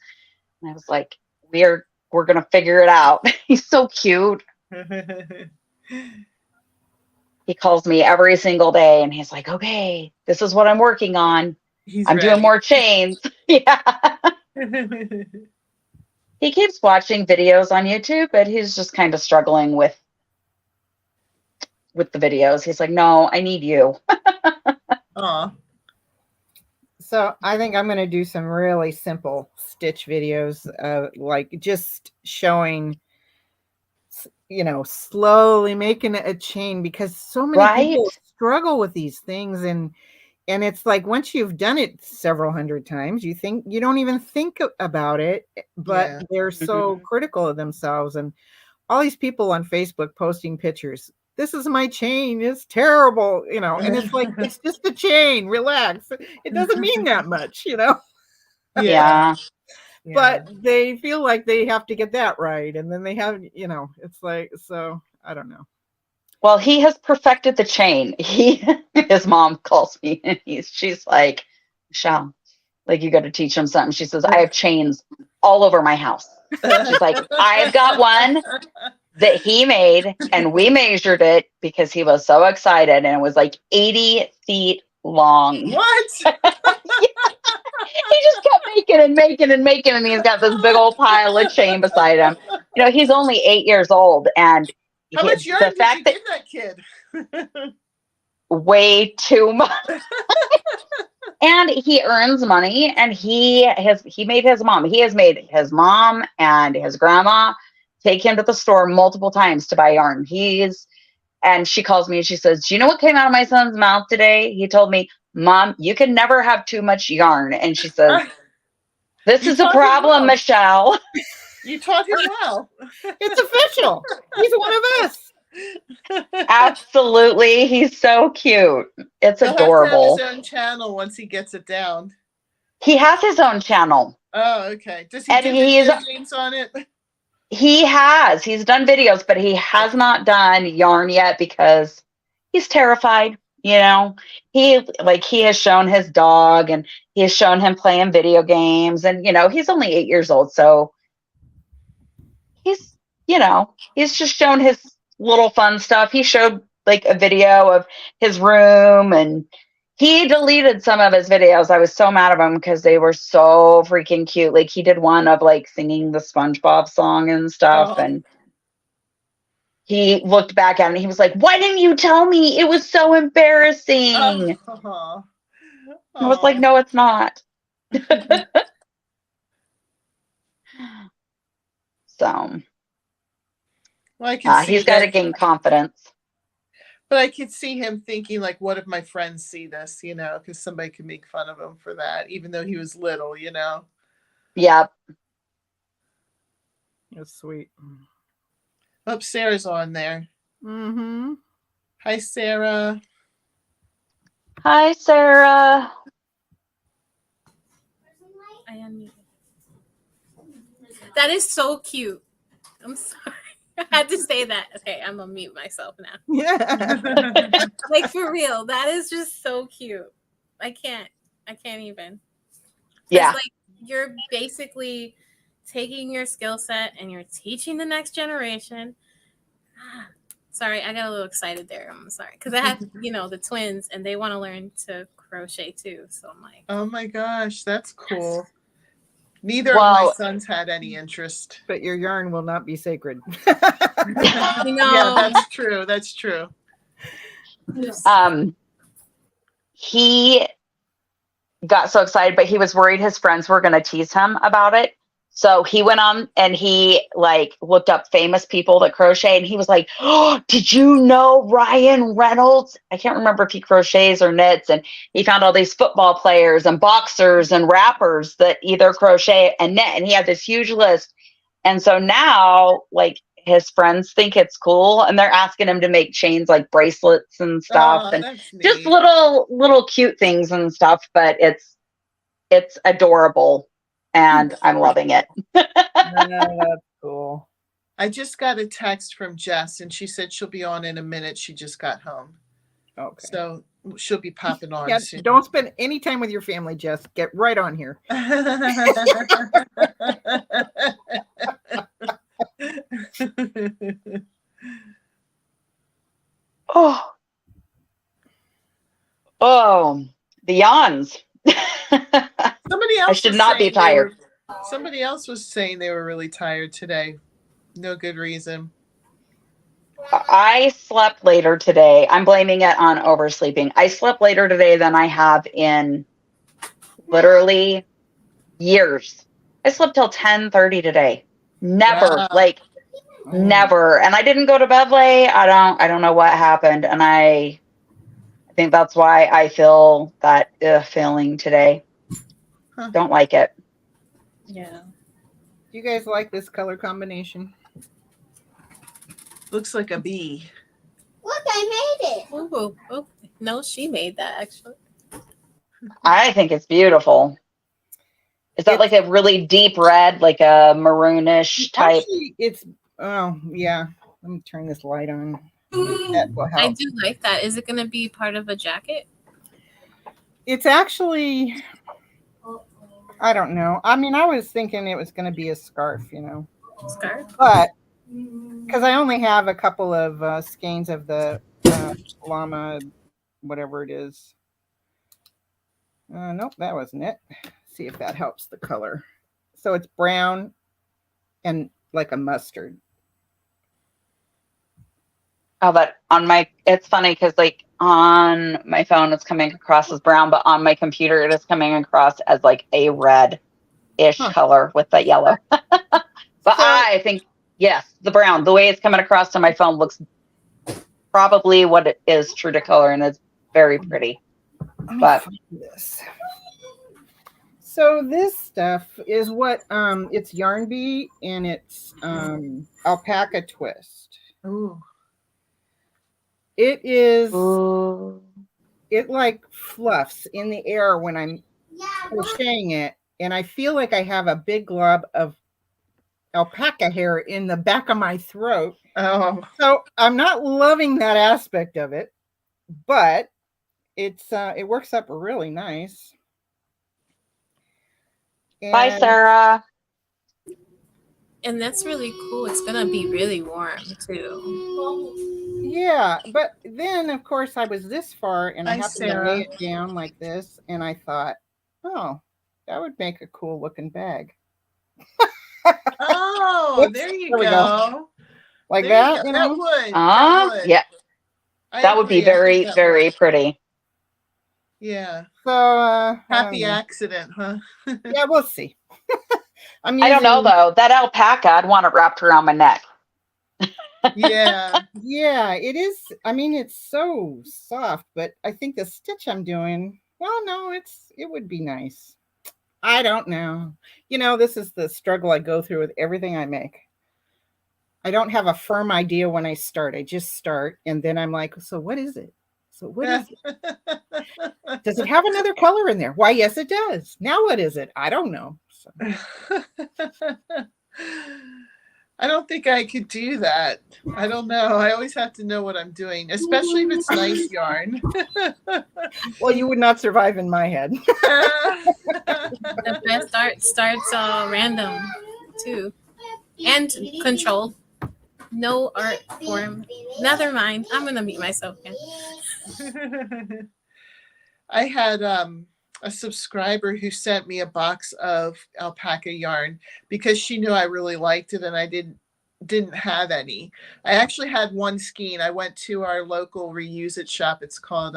And I was like, we're going to figure it out. He's so cute. He calls me every single day and he's like, okay, this is what I'm working on. I'm doing more chains. Yeah. He keeps watching videos on YouTube, but he's just kind of struggling with the videos. He's like, no, I need you. Aw. so I think I'm going to do some really simple stitch videos, like just showing, slowly making a chain, because so many Right? people struggle with these things, and it's like once you've done it several hundred times, you don't even think about it, but Yeah. they're so critical of themselves, and all these people on Facebook posting pictures. This is my chain. It's terrible, and it's like, it's just a chain. Relax. It doesn't mean that much, Yeah. but they feel like they have to get that right. And then they have, it's like, so I don't know. Well, he has perfected the chain. His mom calls me and she's like, Michelle, like, you got to teach him something. She says, I have chains all over my house. She's like, I've got one that he made, and we measured it because he was so excited, and it was like 80 feet long. What? He just kept making and making and making, and he's got this big old pile of chain beside him. He's only 8 years old, and How much yarn the did fact you that give that kid? way too much. And he earns money, and he made his mom. He has made his mom and his grandma take him to the store multiple times to buy yarn. And she calls me and she says, do you know what came out of my son's mouth today? He told me, Mom, you can never have too much yarn. And she says, this You is a taught him problem, well. Michelle. You taught him well. It's official. He's one of us. Absolutely. He's so cute. It's He'll adorable. have to have his own channel once he gets it down. He has his own channel. Oh, okay. Does he And do he's- video games on it? He's done videos, but he has not done yarn yet because he's terrified. He has shown his dog, and he has shown him playing video games, and he's only 8 years old, so he's just shown his little fun stuff. He showed like a video of his room, and he deleted some of his videos. I was so mad at him because they were so freaking cute. Like, he did one of like singing the SpongeBob song and stuff. Oh. And he looked back at it and he was like, why didn't you tell me? It was so embarrassing. Oh. I was like, no, it's not. So Well, I can see he's got to that. gain confidence. But I could see him thinking, like, what if my friends see this, because somebody could make fun of him for that, even though he was little, Yep. That's sweet. Oh, Sarah's on there. Mm-hmm. Hi, Sarah. Hi, Sarah. I unmuted. That is so cute. I'm sorry. I had to say that. Okay, I'm gonna mute myself now. Yeah. Like, for real, that is just so cute. I can't even. Yeah. Like, you're basically taking your skill set and you're teaching the next generation. Sorry, I got a little excited there. I'm sorry, because I have the twins and they want to learn to crochet too. So I'm like, Oh my gosh, that's cool. Neither of Well- my sons had any interest. But your yarn will not be sacred. you Yeah, know, that's true. That's true. He got so excited, but he was worried his friends were going to tease him about it. So he went on and he like looked up famous people that crochet, and he was like, "Oh, did you know Ryan Reynolds? I can't remember if he crochets or knits." And he found all these football players and boxers and rappers that either crochet and knit, and he had this huge list. And so now, like, his friends think it's cool, and they're asking him to make chains like bracelets and stuff, Oh, and that's neat. just little cute things and stuff. But it's adorable, and I'm loving it. That's cool. I just got a text from Jess, and she said she'll be on in a minute. She just got home, Okay. so she'll be popping on Yeah, soon. don't spend any time with your family, Jess. Get right on here. Oh, the yawns. Somebody else I should was not be saying they tired. somebody else was saying they were really tired today. No good reason. I slept later today. I'm blaming it on oversleeping. I slept later today than I have in literally years. I slept till 10:30 today. Never, Wow. like never. And I didn't go to bed late. I don't know what happened. And I think that's why I feel that feeling today. Huh. Don't like it. yeah. Do you guys like this color combination? Looks like a bee. Look, I made it. Oh, no, she made that actually. I think it's beautiful. Is that like a really deep red, like a maroonish type? Actually, it's yeah. Let me turn this light on. That will I help. do like that. Is it going to be part of a jacket? It's actually, I don't know. I mean, I was thinking it was going to be a scarf, Scarf? but because I only have a couple of skeins of the llama, whatever it is. Nope, that wasn't it. See if that helps the color. So it's brown and like a mustard. Oh, but it's funny because like on my phone it's coming across as brown, but on my computer it is coming across as like a red-ish color with the yellow. But I think, yes, the brown, the way it's coming across on my phone looks probably what it is true to color, and it's very pretty. But this. So this stuff is what it's yarn bee and it's alpaca twist. Ooh. It is ooh. it like fluffs in the air when I'm crocheting it, and I feel like I have a big glob of alpaca hair in the back of my throat. Oh. So I'm not loving that aspect of it, but it works up really nice. Bye, And Sarah. And that's really cool. It's going to be really warm too. yeah, but then of course I was this far and I Hi, happened to Sarah. lay it down like this, and I thought, oh, that would make a cool looking bag. Oh, Oops, there you there we go. Like There you that, go. you That know? would. That would. Yeah, I that would be agree. I think very, that very would. pretty. Yeah. So I don't Happy know. accident, huh? Yeah, we'll see. I'm I don't know using- though. That alpaca, I'd want it wrapped around my neck. Yeah. Yeah, it is. I mean, it's so soft, but I think the stitch I'm doing, well, no, it would be nice. I don't know. This is the struggle I go through with everything I make. I don't have a firm idea when I start. I just start, and then I'm like, so what is it? So what is it? Does it have another color in there? Why, yes, it does. Now what is it? I don't know. So. I don't think I could do that. I don't know. I always have to know what I'm doing, especially if it's nice yarn. Well, you would not survive in my head. The best art starts random too. And controlled. No art form. Never mind. I'm going to mute myself again. I had a subscriber who sent me a box of alpaca yarn because she knew I really liked it and I didn't have any. I actually had one skein. I went to our local reuse it shop. It's called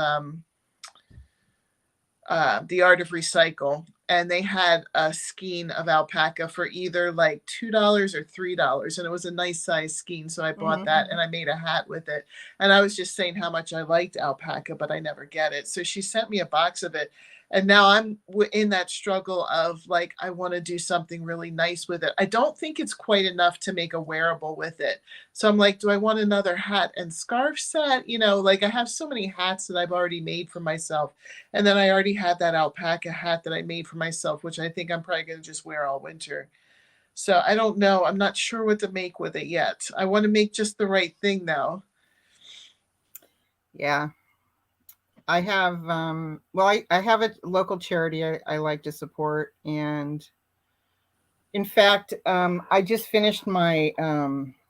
The Art of Recycle, and they had a skein of alpaca for either like $2 or $3, and it was a nice size skein. So I bought that and I made a hat with it. And I was just saying how much I liked alpaca, but I never get it. So she sent me a box of it. And now I'm in that struggle of like, I want to do something really nice with it. I don't think it's quite enough to make a wearable with it. So I'm like, do I want another hat and scarf set? You know, like I have so many hats that I've already made for myself. And then I already had that alpaca hat that I made for myself, which I think I'm probably going to just wear all winter. So I don't know. I'm not sure what to make with it yet. I want to make just the right thing though. Yeah. I have, well, I have a local charity I like to support. And in fact, I just finished my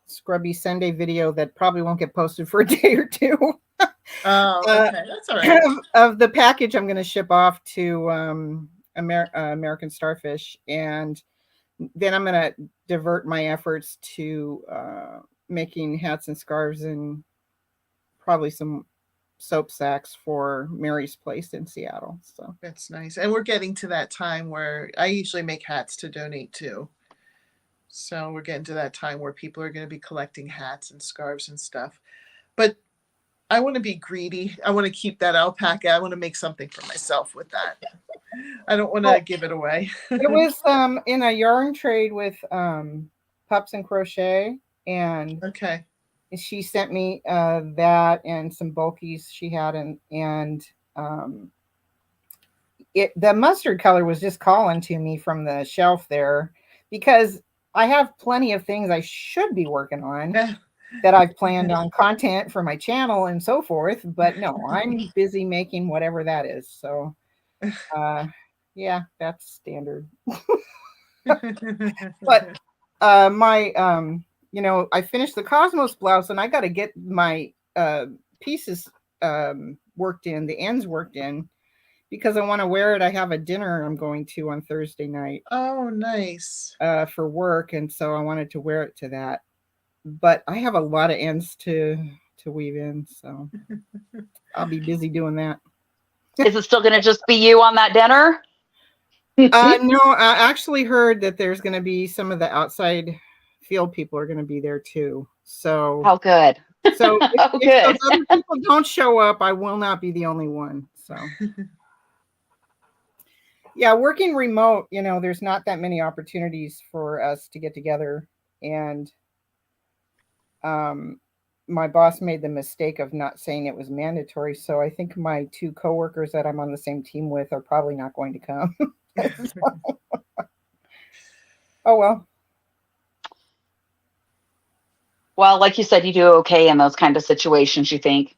Scrubby Sunday video that probably won't get posted for a day or two. Oh, okay. That's all right. Of the package I'm going to ship off to American Starfish. And then I'm going to divert my efforts to making hats and scarves and probably some soap sacks for Mary's Place in Seattle. So That's nice. And we're getting to that time where I usually make hats to donate to. So we're getting to that time where people are going to be collecting hats and scarves and stuff. But I want to be greedy. I want to keep that alpaca. I want to make something for myself with that. I don't want to give it away. it was in a yarn trade with Pups and Crochet, and Okay. she sent me that and some bulkies she had, and the mustard color was just calling to me from the shelf there, because I have plenty of things I should be working on that I've planned on content for my channel and so forth, but no, I'm busy making whatever that is. So yeah, that's standard. But my you know, I finished the Cosmos blouse and I got to get my pieces worked in, the ends worked in, because I want to wear it. I have a dinner I'm going to on Thursday night. Oh, nice. For work, and so I wanted to wear it to that. But I have a lot of ends to weave in, so I'll be busy doing that. Is it still going to just be you on that dinner? No, I actually heard that there's going to be some of the outside field people are going to be there too. So How good. So if good. those other people don't show up, I will not be the only one. So yeah, working remote, you know, there's not that many opportunities for us to get together. And my boss made the mistake of not saying it was mandatory. So I think my two coworkers that I'm on the same team with are probably not going to come. Oh, well. Well, like you said, you do okay in those kind of situations, you think?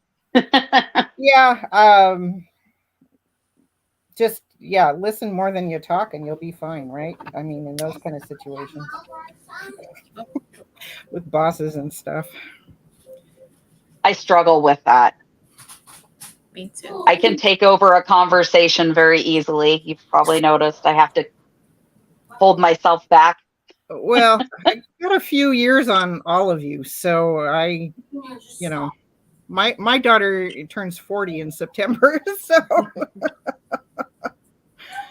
Yeah. Just, yeah, listen more than you talk and you'll be fine, right? I mean, in those kind of situations with bosses and stuff. I struggle with that. Me too. I can take over a conversation very easily. You've probably noticed I have to hold myself back. Well, I got a few years on all of you, so I, you know, my daughter turns 40 in September, so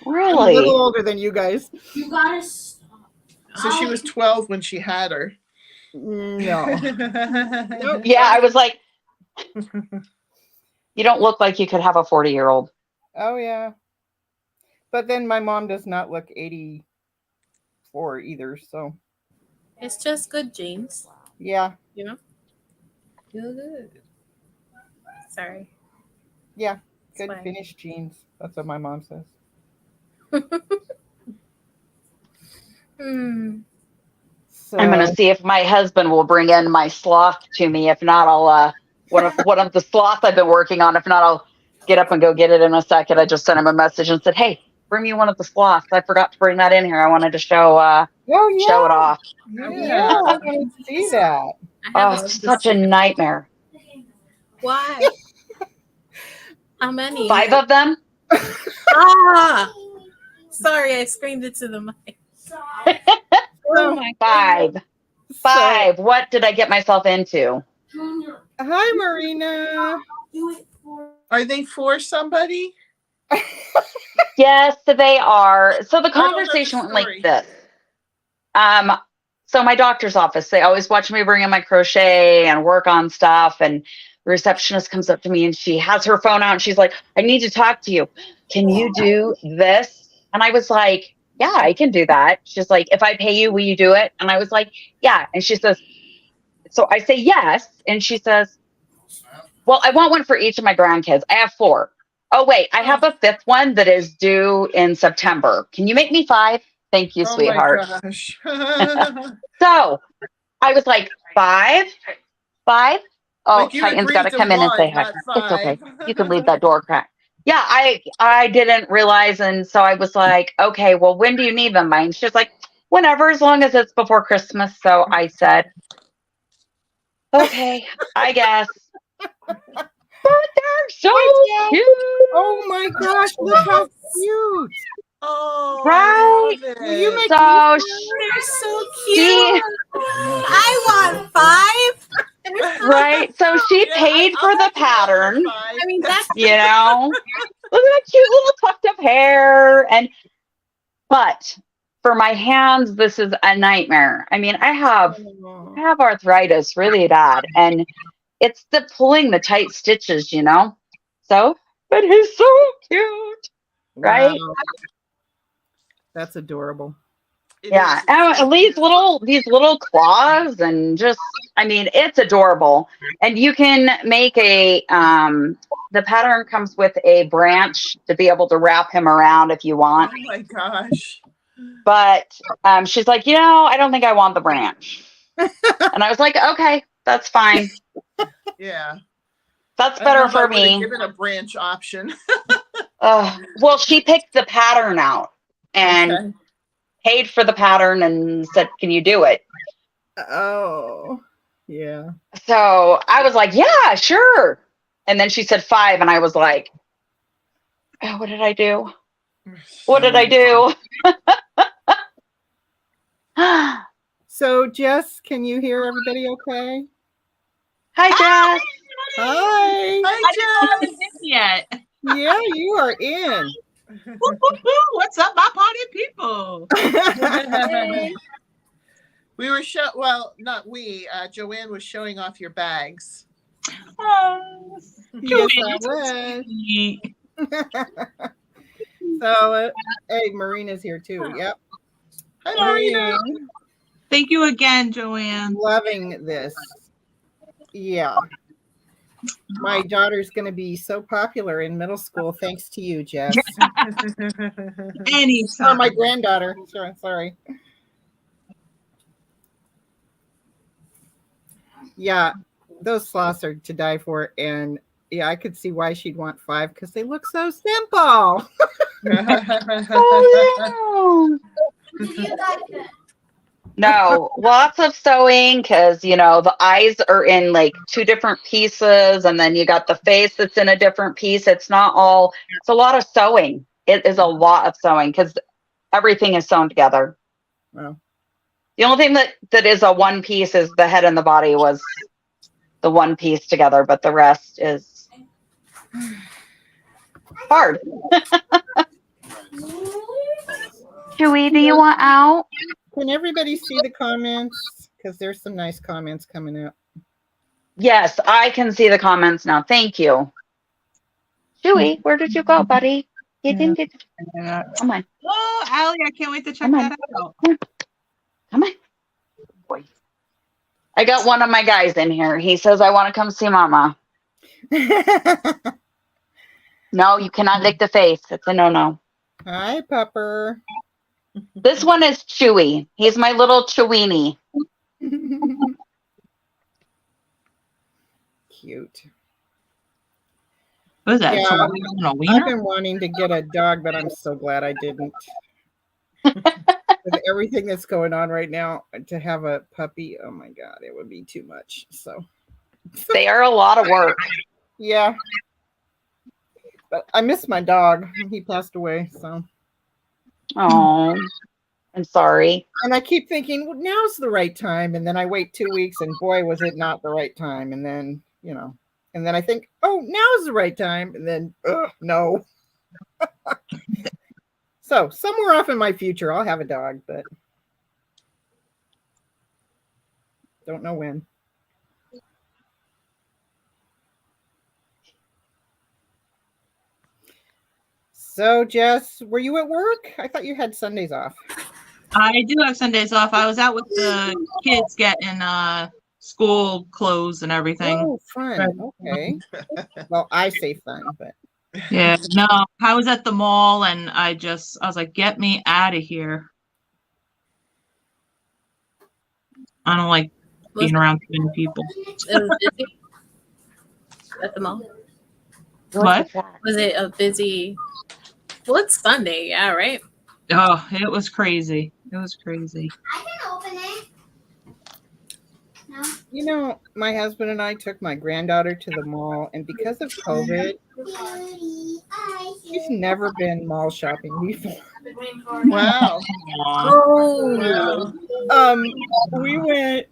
Really? I'm a little older than you guys. You gotta stop. So she was 12 when she had her. No. Nope. Yeah, I was like, you don't look like you could have a 40-year-old. Oh yeah. But then my mom does not look 84 either, so It's just good genes, yeah. you know? Feel good. Sorry. Yeah. Good fine. finished jeans. That's what my mom says. So I'm going to see if my husband will bring in my sloth to me. If not, I'll one of the sloths I've been working on. If not, I'll get up and go get it in a second. I just sent him a message and said, "Hey, bring me one of the sloths. I forgot to bring that in here. I wanted to show oh yeah. show it off." Yeah, I want to see that. I have Oh, it's such a nightmare. Why? How many? 5 of them. Ah! Sorry, I screamed into the mic. Oh, my Five. so, What did I get myself into? hi, Marina. Are they for somebody? Yes, they are. So the I don't know the conversation went like story. this. So my doctor's office, they always watch me bring in my crochet and work on stuff. And the receptionist comes up to me and she has her phone out and she's like, I need to talk to you. Can you do this? And I was like, yeah, I can do that. She's like, if I pay you, will you do it? And I was like, yeah. And she says, so I say yes. And she says, well, I want one for each of my grandkids. I have 4. Oh, wait, I have a 5th one that is due in September. Can you make me 5? Thank you, Oh my sweetheart. gosh. So I was like, 5? Oh, Like you Titan's got agreed to to come in and say 1, hi. not It's okay. 5. You can leave that door cracked. Yeah, I didn't realize. And so I was like, okay, well, when do you need them by? And she's like, whenever, as long as it's before Christmas. So I said, okay, I guess. But they're so Hi, Jen. cute. Oh my gosh, look how cute. Oh, Right? I love Will you it. make So They're so she, cute. I want 5. right? So she Yeah, paid I'll for the have to get one pattern, of 5. I mean, that's you know? Look at that cute little tucked up hair. But for my hands, this is a nightmare. I mean, I have arthritis really bad, and it's the pulling the tight stitches, you know? So, but he's so cute, right? Wow, that's adorable. It Yeah. is. And these little claws and just, I mean, it's adorable. And you can make the pattern comes with a branch to be able to wrap him around if you want. Oh my gosh. But she's like, I don't think I want the branch. And I was like, okay, that's fine. Yeah. That's I don't know better if I for would have me. given a branch option. Well, she picked the pattern out and Okay. paid for the pattern and said, can you do it? Oh, yeah. So I was like, yeah, sure. And then she said 5. And I was like, oh, what did I do? What did I do? So, Jess, can you hear everybody okay? Hi, Jess. Hi. Hi, Jess. Yet. Yeah, you are in. What's up, my party people? We were not we. Joanne was showing off your bags. Oh, Yes, I was. So, hey, Marina's here too. Yep. Hi, Marina. thank you again, Joanne. Loving this. Yeah. My daughter's going to be so popular in middle school thanks to you, Jess. Or Anytime. my granddaughter. Sorry. Yeah, those sloths are to die for. And yeah, I could see why she'd want 5 because they look so simple. Oh, no, lots of sewing because, the eyes are in like 2 different pieces. And then you got the face that's in a different piece. It's a lot of sewing. It is a lot of sewing because everything is sewn together. Wow. The only thing that is a one piece is the head and the body was the one piece together, but the rest is hard. Chewy, do you want out? Can everybody see the comments? Because there's some nice comments coming up. Yes, I can see the comments now. Thank you. Chewy, where did you go, buddy? You didn't get. Come on. Oh, Allie, I can't wait to check Come on. that out. Come on. Boy. I got one of my guys in here. He says, I want to come see Mama. No, you cannot lick the face. It's a no-no. Hi, Pupper. This one is Chewy. He's my little Chewini. Cute. What is that? Yeah, Chihuahua? I've been wanting to get a dog, but I'm so glad I didn't. With everything that's going on right now, to have a puppy, oh my God, it would be too much. So They are a lot of work. yeah. But I miss my dog. He passed away, so. Oh, I'm sorry. And I keep thinking, well, now's the right time, and then I wait 2 weeks, and boy, was it not the right time. And then, and then I think, oh, now's the right time, and then, no. So somewhere off in my future, I'll have a dog, but don't know when. So, Jess, were you at work? I thought you had Sundays off. I do have Sundays off. I was out with the kids getting school clothes and everything. Oh, fun. Okay. Well, I say fun, but. Yeah, no, I was at the mall and I was like, get me out of here. I don't like being around too many people. It was busy at the mall. What? Was it a busy? Well, it's Sunday, yeah, right? Oh, it was crazy. It was crazy. I can open it. No. My husband and I took my granddaughter to the mall, and because of COVID, she's never been mall shopping before. Wow. Oh, We went,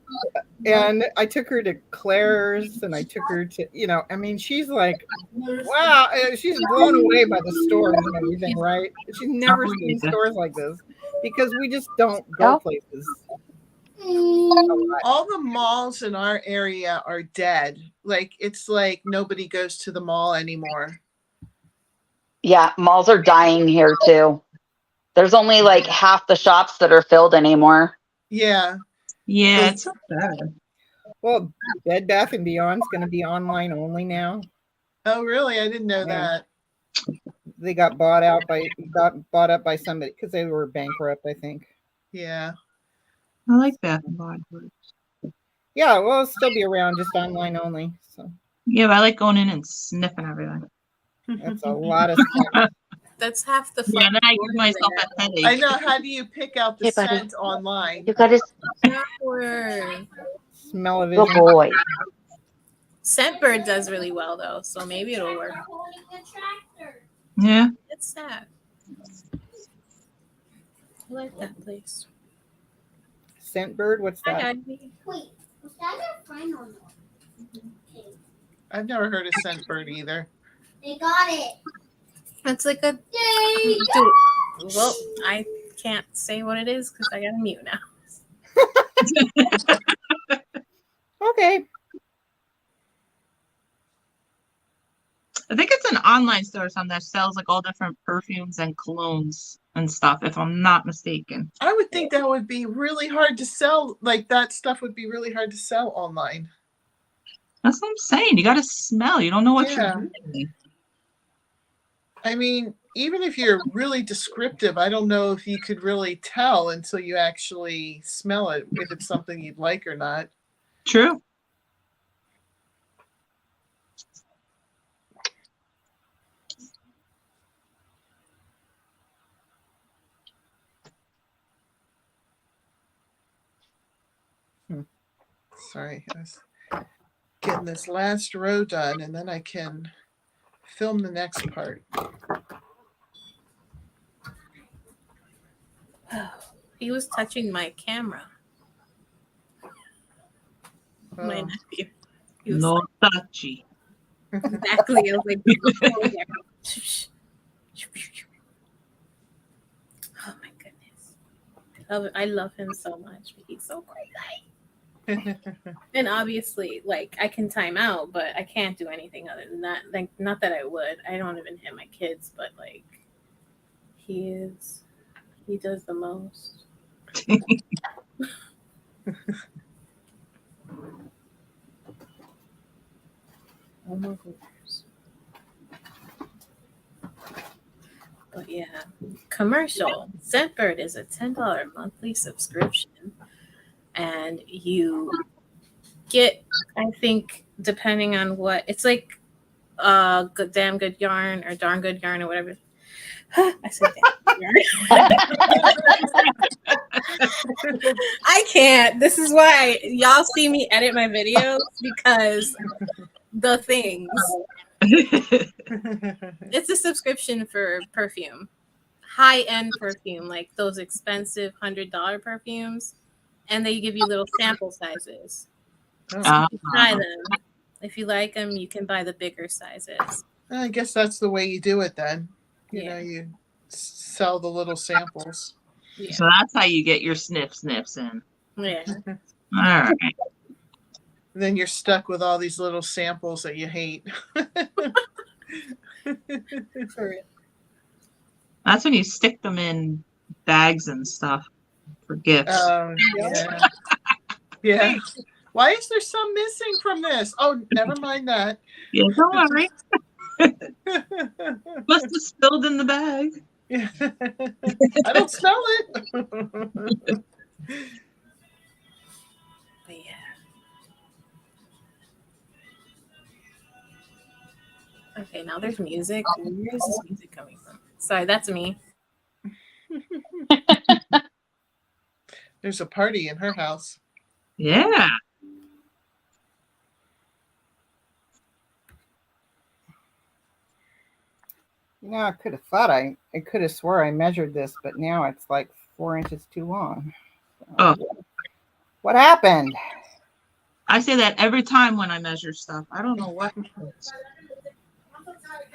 and I took her to Claire's, and I took her to, she's like, wow, she's blown away by the stores and everything, right? She's never seen stores like this because we just don't go places. All the malls in our area are dead. Like, it's like nobody goes to the mall anymore. Yeah, malls are dying here too. There's only like half the shops that are filled anymore. Yeah. Yeah, it's not bad. Well, Bed Bath & Beyond's going to be online only now. Oh, really? I didn't know that. They got bought up by somebody because they were bankrupt, I think. Yeah. I like Bath and Body Works. Yeah, well, it'll still be around, just online only. So Yeah, but I like going in and sniffing everything. that's a lot of stuff. that's half the fun. Yeah, then I give myself a headache. I know. How do you pick out the Hey, buddy. scent online? You gotta Awkward. Smell of good it. boy. Scentbird does really well though, so maybe it'll work. Holding the tractor. Yeah. It's sad. I like that place. Scentbird, what's Hi, that? Aggie. Wait, was that a friend or no? Okay. I've never heard of Scentbird either. They got it. It's like a. Yay! Dude. Well, I can't say what it is because I got a mute now. Okay. I think it's an online store or something that sells like all different perfumes and colognes and stuff, if I'm not mistaken. I would think that would be really hard to sell. Like, that stuff would be really hard to sell online. That's what I'm saying. You got to smell. You don't know what Yeah. you're doing. I mean, even if you're really descriptive, I don't know if you could really tell until you actually smell it, if it's something you'd like or not. True. Sorry, I was getting this last row done, and then I can film the next part. He was touching my camera. My Oh. nephew. He was No touchy. exactly. I was like, oh my goodness. I love him so much. He's so great. And obviously, like, I can time out, but I can't do anything other than that. Like, not that I would. I don't even hit my kids, but like, he does the most. Oh my goodness. But yeah, commercial. Scentbird is a $10 monthly subscription, and you get, I think, depending on what it's like, good, damn good yarn or darn good yarn or whatever. I said damn yarn. I can't. This is why y'all see me edit my videos, because the things. It's a subscription for perfume, high-end perfume, like those expensive $100 perfumes, and they give you little sample sizes. Oh, You try them. If you like them, you can buy the bigger sizes. I guess that's the way you do it then. You Yeah. know, you sell the little samples. Yeah. So that's how you get your sniffs in. Yeah. All right. Then you're stuck with all these little samples that you hate. For real. That's when you stick them in bags and stuff for gifts. Yeah. Yeah. Why is there some missing from this? Oh, never mind that. Yeah, don't worry. Must have spilled in the bag. Yeah. I don't smell it. But yeah. Okay, now there's music. Where is this music coming from? Sorry, that's me. There's a party in her house. Yeah. You know, I could have thought I could have swore I measured this, but now it's like 4 inches too long. Oh. What happened? I say that every time when I measure stuff. I don't know what.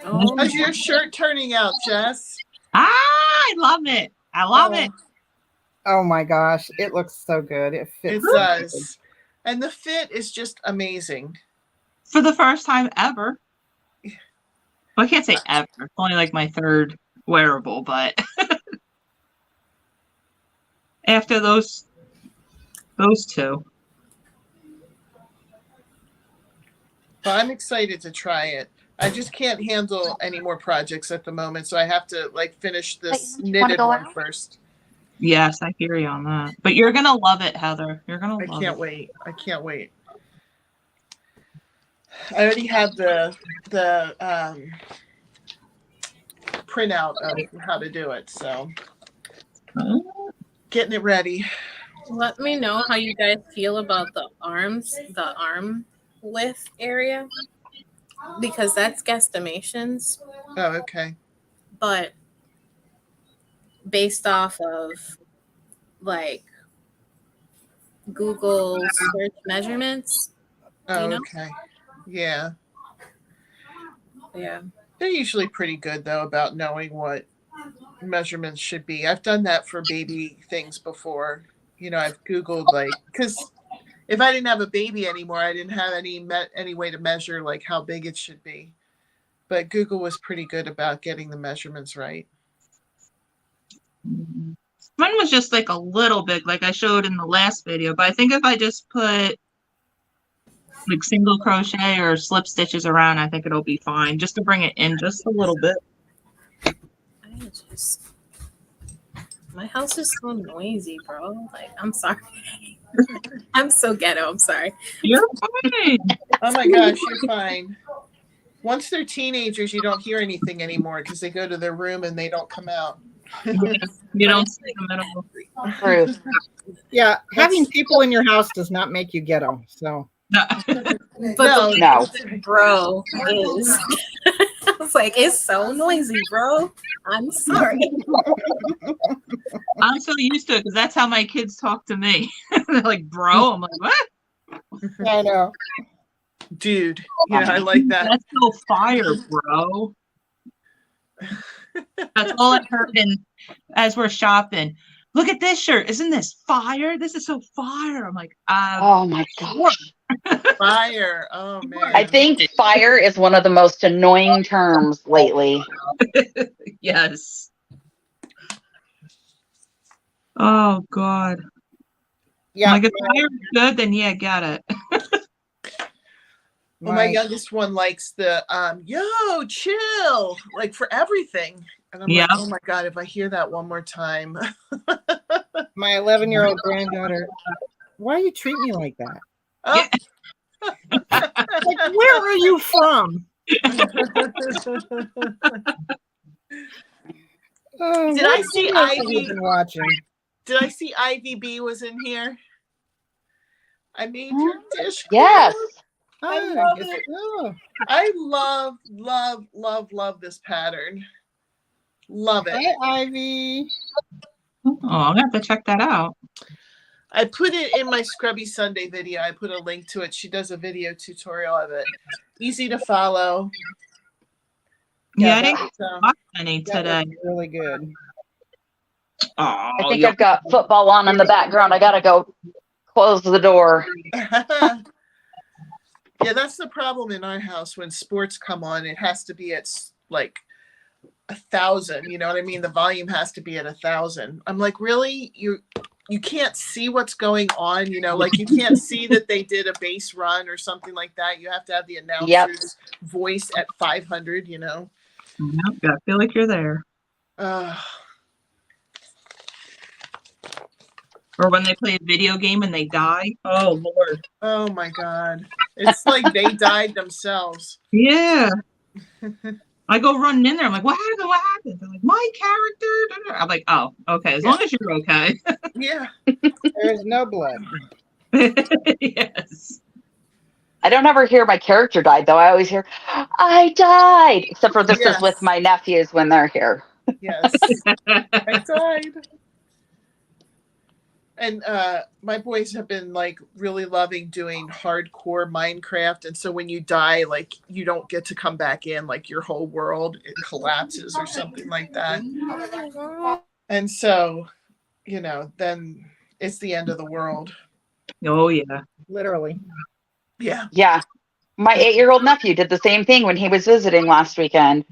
Oh, How's your shirt turning out, Jess? I love it. I love it. Oh my gosh, it looks so good. It It fits. does. And the fit is just amazing. For the first time ever. Well, I can't say ever. It's only like my third wearable, but after those two. Well, I'm excited to try it. I just can't handle any more projects at the moment, so I have to like finish this Hey, you wanna knitted go one out? first. Yes, I hear you on that. But you're gonna love it, Heather. You're gonna I love can't it. wait. I can't wait. I already have the printout of how to do it, so getting it ready. let me know how you guys feel about the arm width area, because that's guesstimations, Oh, okay. but based off of like Google search measurements. Oh, You know? okay. Yeah. Yeah. They're usually pretty good though about knowing what measurements should be. I've done that for baby things before. You know, I've Googled like, because if I didn't have a baby anymore, I didn't have any way to measure like how big it should be. But Google was pretty good about getting the measurements right. Mhm. Mine was just like a little big, like I showed in the last video. But I think if I just put like single crochet or slip stitches around, I think it'll be fine. Just to bring it in just a little bit. I just, my house is so noisy, bro. Like, I'm sorry. I'm so ghetto. I'm sorry. You're fine. Oh my gosh, you're fine. Once they're teenagers, you don't hear anything anymore because they go to their room and they don't come out. You don't see the middle. Truth. Yeah, having people in your house does not make you ghetto. So But No, No. the bro is. I was like, it's so noisy, bro. I'm sorry. I'm so used to it because that's how my kids talk to me. They're like, bro. I'm like, what? I know. dude. Yeah, I like that. That's so fire, bro. That's all I heard as we're shopping. Look at this shirt. Isn't this fire? This is so fire. I'm like, Oh my gosh. Fire. Oh man. I think fire is one of the most annoying terms lately. yes. Oh God. Yeah, Like if fire's good, then yeah, get it. Well, my youngest one likes the yo, chill, like for everything. And I'm Yeah. like, oh my God, if I hear that one more time. my 11-year-old granddaughter. Why you treat me like that? Oh. Like, where are you from? Oh, Did what I see videos have Ivy? you been watching? Did I see Ivy B was in here? I made your dish. Yes. I guess so. I love this pattern. Love it. Hi, Ivy. Oh, I'm gonna have to check that out. I put it in my Scrubby Sunday video. I put a link to it. She does a video tutorial of it. Easy to follow. Yeah, I that didn't So, watch any that today. was really good. Oh, I think I've got football on in the background. I gotta go close the door. yeah, that's the problem in our house. When sports come on, it has to be at like 1,000. You know what I mean? The volume has to be at 1,000. I'm like, really? You can't see what's going on, you know, like you can't see that they did a base run or something like that. You have to have the announcer's voice at 500, you know. Yep, gotta feel like you're there. Or when they play a video game and they die. Oh Lord. Oh my God. It's like they died themselves. Yeah. I go running in there. I'm like, what happened? What happened? They're like, my character. I'm like, oh, okay. As long as you're okay. Yeah. There's no blood. Yes. I don't ever hear my character died, though. I always hear, I died. Except for this is with my nephews when they're here. Yes. I died. And my boys have been like really loving doing hardcore Minecraft. And so when you die, like you don't get to come back in, like your whole world, it collapses or something like that. And so, you know, then it's the end of the world. Oh yeah. Literally. Yeah. Yeah. My 8-year-old nephew did the same thing when he was visiting last weekend.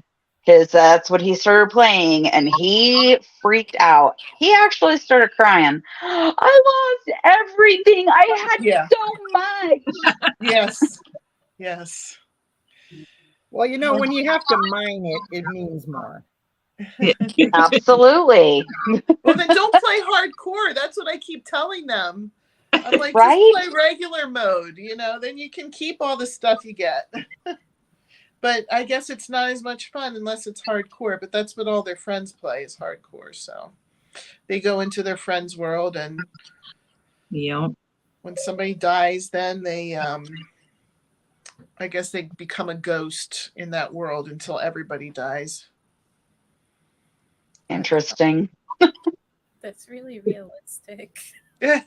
Because that's what he started playing, and he freaked out. He actually started crying. I lost everything. I had so much. Yes. Yes. Well, you know, when you have to mine it, it means more. Absolutely. Well, then don't play hardcore. That's what I keep telling them. I'm like, Right? just play regular mode, you know, then you can keep all the stuff you get. But I guess it's not as much fun unless it's hardcore. But that's what all their friends play is hardcore. So they go into their friends' world, and when somebody dies, then they, I guess they become a ghost in that world until everybody dies. Interesting. That's really realistic. I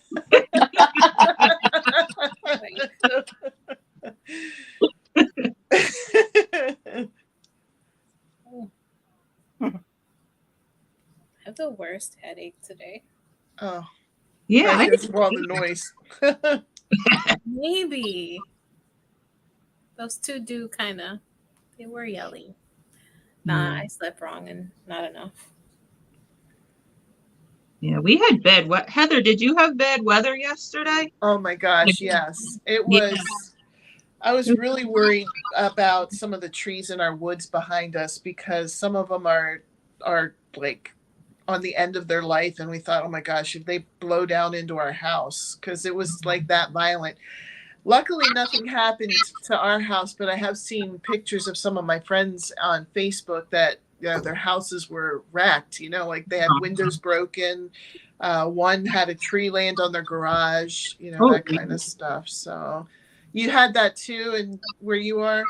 have the worst headache today. Oh. Yeah. Because of all the noise. Maybe. Those two do kind of, they were yelling. Nah, I slept wrong and not enough. Yeah, we had bad weather. Heather, did you have bad weather yesterday? Oh my gosh, yes. It was, I was really worried about some of the trees in our woods behind us because some of them are like on the end of their life, and we thought, oh my gosh, if they blow down into our house, because it was like that violent. Luckily, nothing happened to our house, but I have seen pictures of some of my friends on Facebook that, you know, their houses were wrecked, you know, like they had windows broken. One had a tree land on their garage, you know, that kind of stuff. So you had that too, and where you are?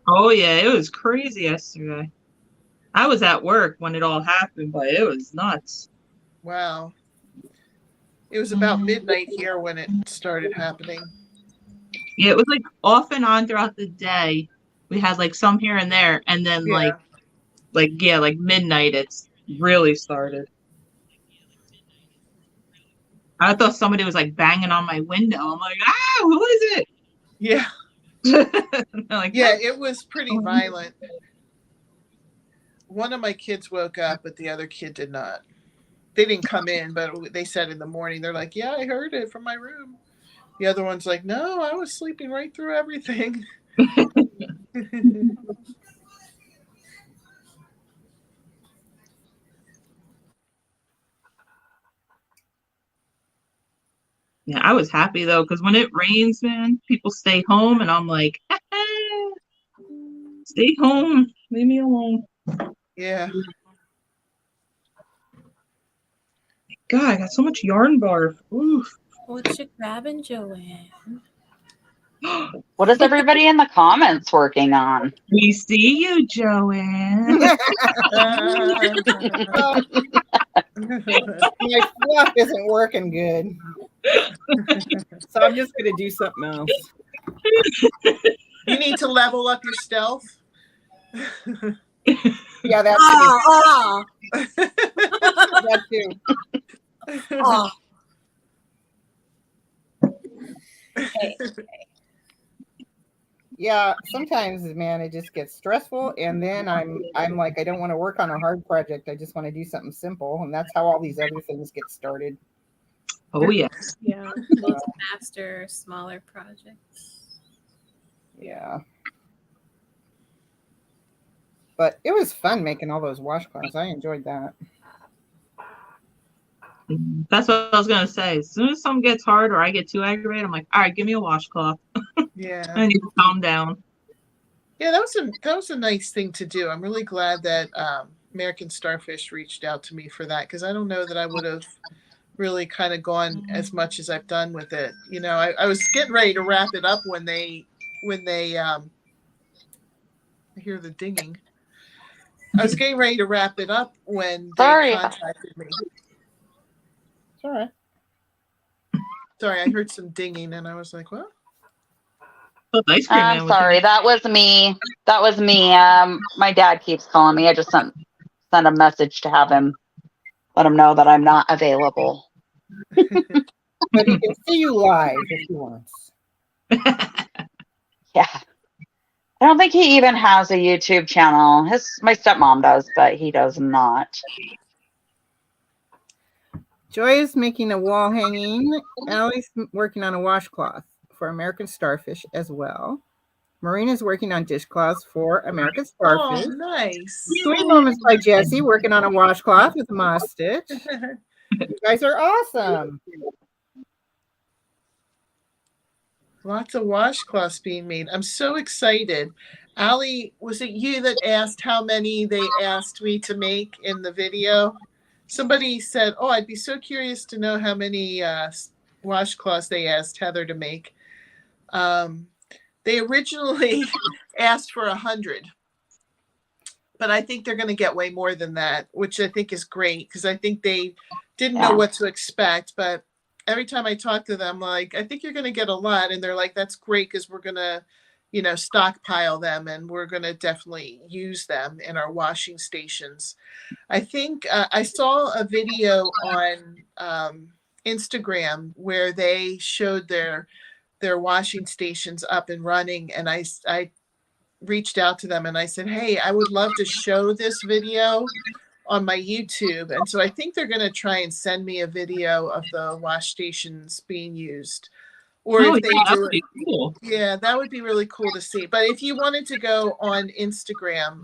Oh yeah, it was crazy yesterday. I was at work when it all happened, but it was nuts. Wow. It was about midnight here when it started happening. Yeah, it was like off and on throughout the day. We had like some here and there, and then like midnight it's really started. I thought somebody was like banging on my window. I'm like, who is it? Yeah. Like, yeah, it was pretty violent. One of my kids woke up, but the other kid did not. They didn't come in, but they said in the morning, they're like, yeah, I heard it from my room. The other one's like, no, I was sleeping right through everything. Yeah, I was happy though, because when it rains, man, people stay home, and I'm like, stay home, leave me alone. Yeah. God, I got so much yarn barf. Oof. What you grabbing, Joanne? What is everybody in the comments working on? We see you, Joanne. Well, my fluff isn't working good. So I'm just going to do something else. You need to level up your stealth. Yeah, that's Oh, that too. oh. Okay. Yeah, sometimes, man, it just gets stressful, and then I'm like, I don't want to work on a hard project. I just want to do something simple, and that's how all these other things get started. Oh, yes. Yeah, both faster, smaller projects. Yeah. But it was fun making all those washcloths. I enjoyed that. That's what I was going to say. As soon as something gets hard or I get too aggravated, I'm like, all right, give me a washcloth. Yeah. I need to calm down. Yeah, that was a nice thing to do. I'm really glad that American Starfish reached out to me for that, because I don't know that I would have really kind of gone as much as I've done with it. You know, I was getting ready to wrap it up when they I hear the dinging. I was getting ready to wrap it up when they Sorry. contacted me. It's all right. Sorry, I heard some dinging and I was like, what? Oh, ice cream man I'm was sorry. That was me. That was me. My dad keeps calling me. I just sent a message to have him let him know that I'm not available. But he can see you live if he wants. Yeah. I don't think he even has a YouTube channel. My stepmom does, but he does not. Joy is making a wall hanging. Allie's working on a washcloth for American Starfish as well. Marina's working on dishcloths for American Starfish. Oh, nice. Sweet Moments by Jessie working on a washcloth with moss stitch. You guys are awesome. Lots of washcloths being made. I'm so excited. Allie, was it you that asked how many they asked me to make in the video? Somebody said, oh, I'd be so curious to know how many washcloths they asked Heather to make. They originally asked for 100, but I think they're going to get way more than that, which I think is great, because I think they didn't know what to expect. But every time I talk to them, like, I think you're going to get a lot. And they're like, that's great, because we're going to, you know, stockpile them and we're going to definitely use them in our washing stations. I think I saw a video on Instagram where they showed their washing stations up and running, and I reached out to them and I said, hey, I would love to show this video on my YouTube. And so I think they're going to try and send me a video of the wash stations being used. Or if they do it, cool. Yeah, that would be really cool to see. But if you wanted to go on Instagram,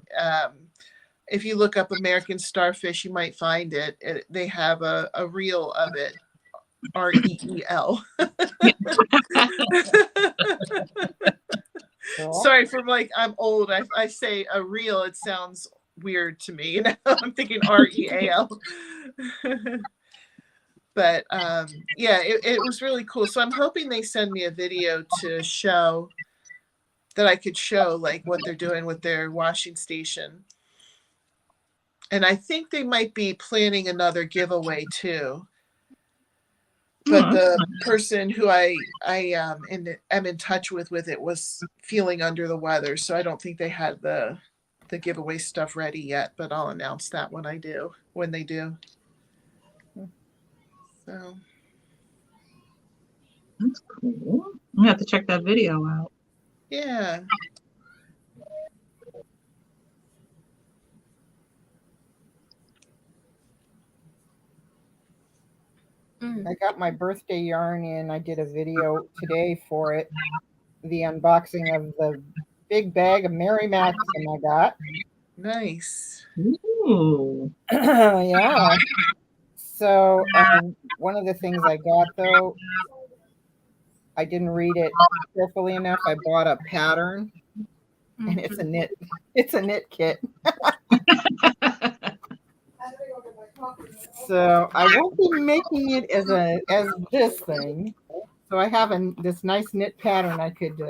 if you look up American Starfish, you might find it. They have a reel of it. REEL. Cool. Sorry, from like, I'm old. I say a reel, it sounds weird to me. You know, I'm thinking REAL. But yeah, it was really cool. So I'm hoping they send me a video to show that I could show like what they're doing with their washing station. And I think they might be planning another giveaway too. But the person who I am in touch with it was feeling under the weather, so I don't think they had the giveaway stuff ready yet. But I'll announce that when they do. So That's cool. I'm gonna have to check that video out. yeah. I got my birthday yarn in. I did a video today for it. The unboxing of the big bag of Mary Maxim I got. Nice. Ooh. Yeah. So one of the things I got, though, I didn't read it carefully enough. I bought a pattern, and it's a knit. It's a knit kit. So I won't be making it as this thing. So I have this nice knit pattern I could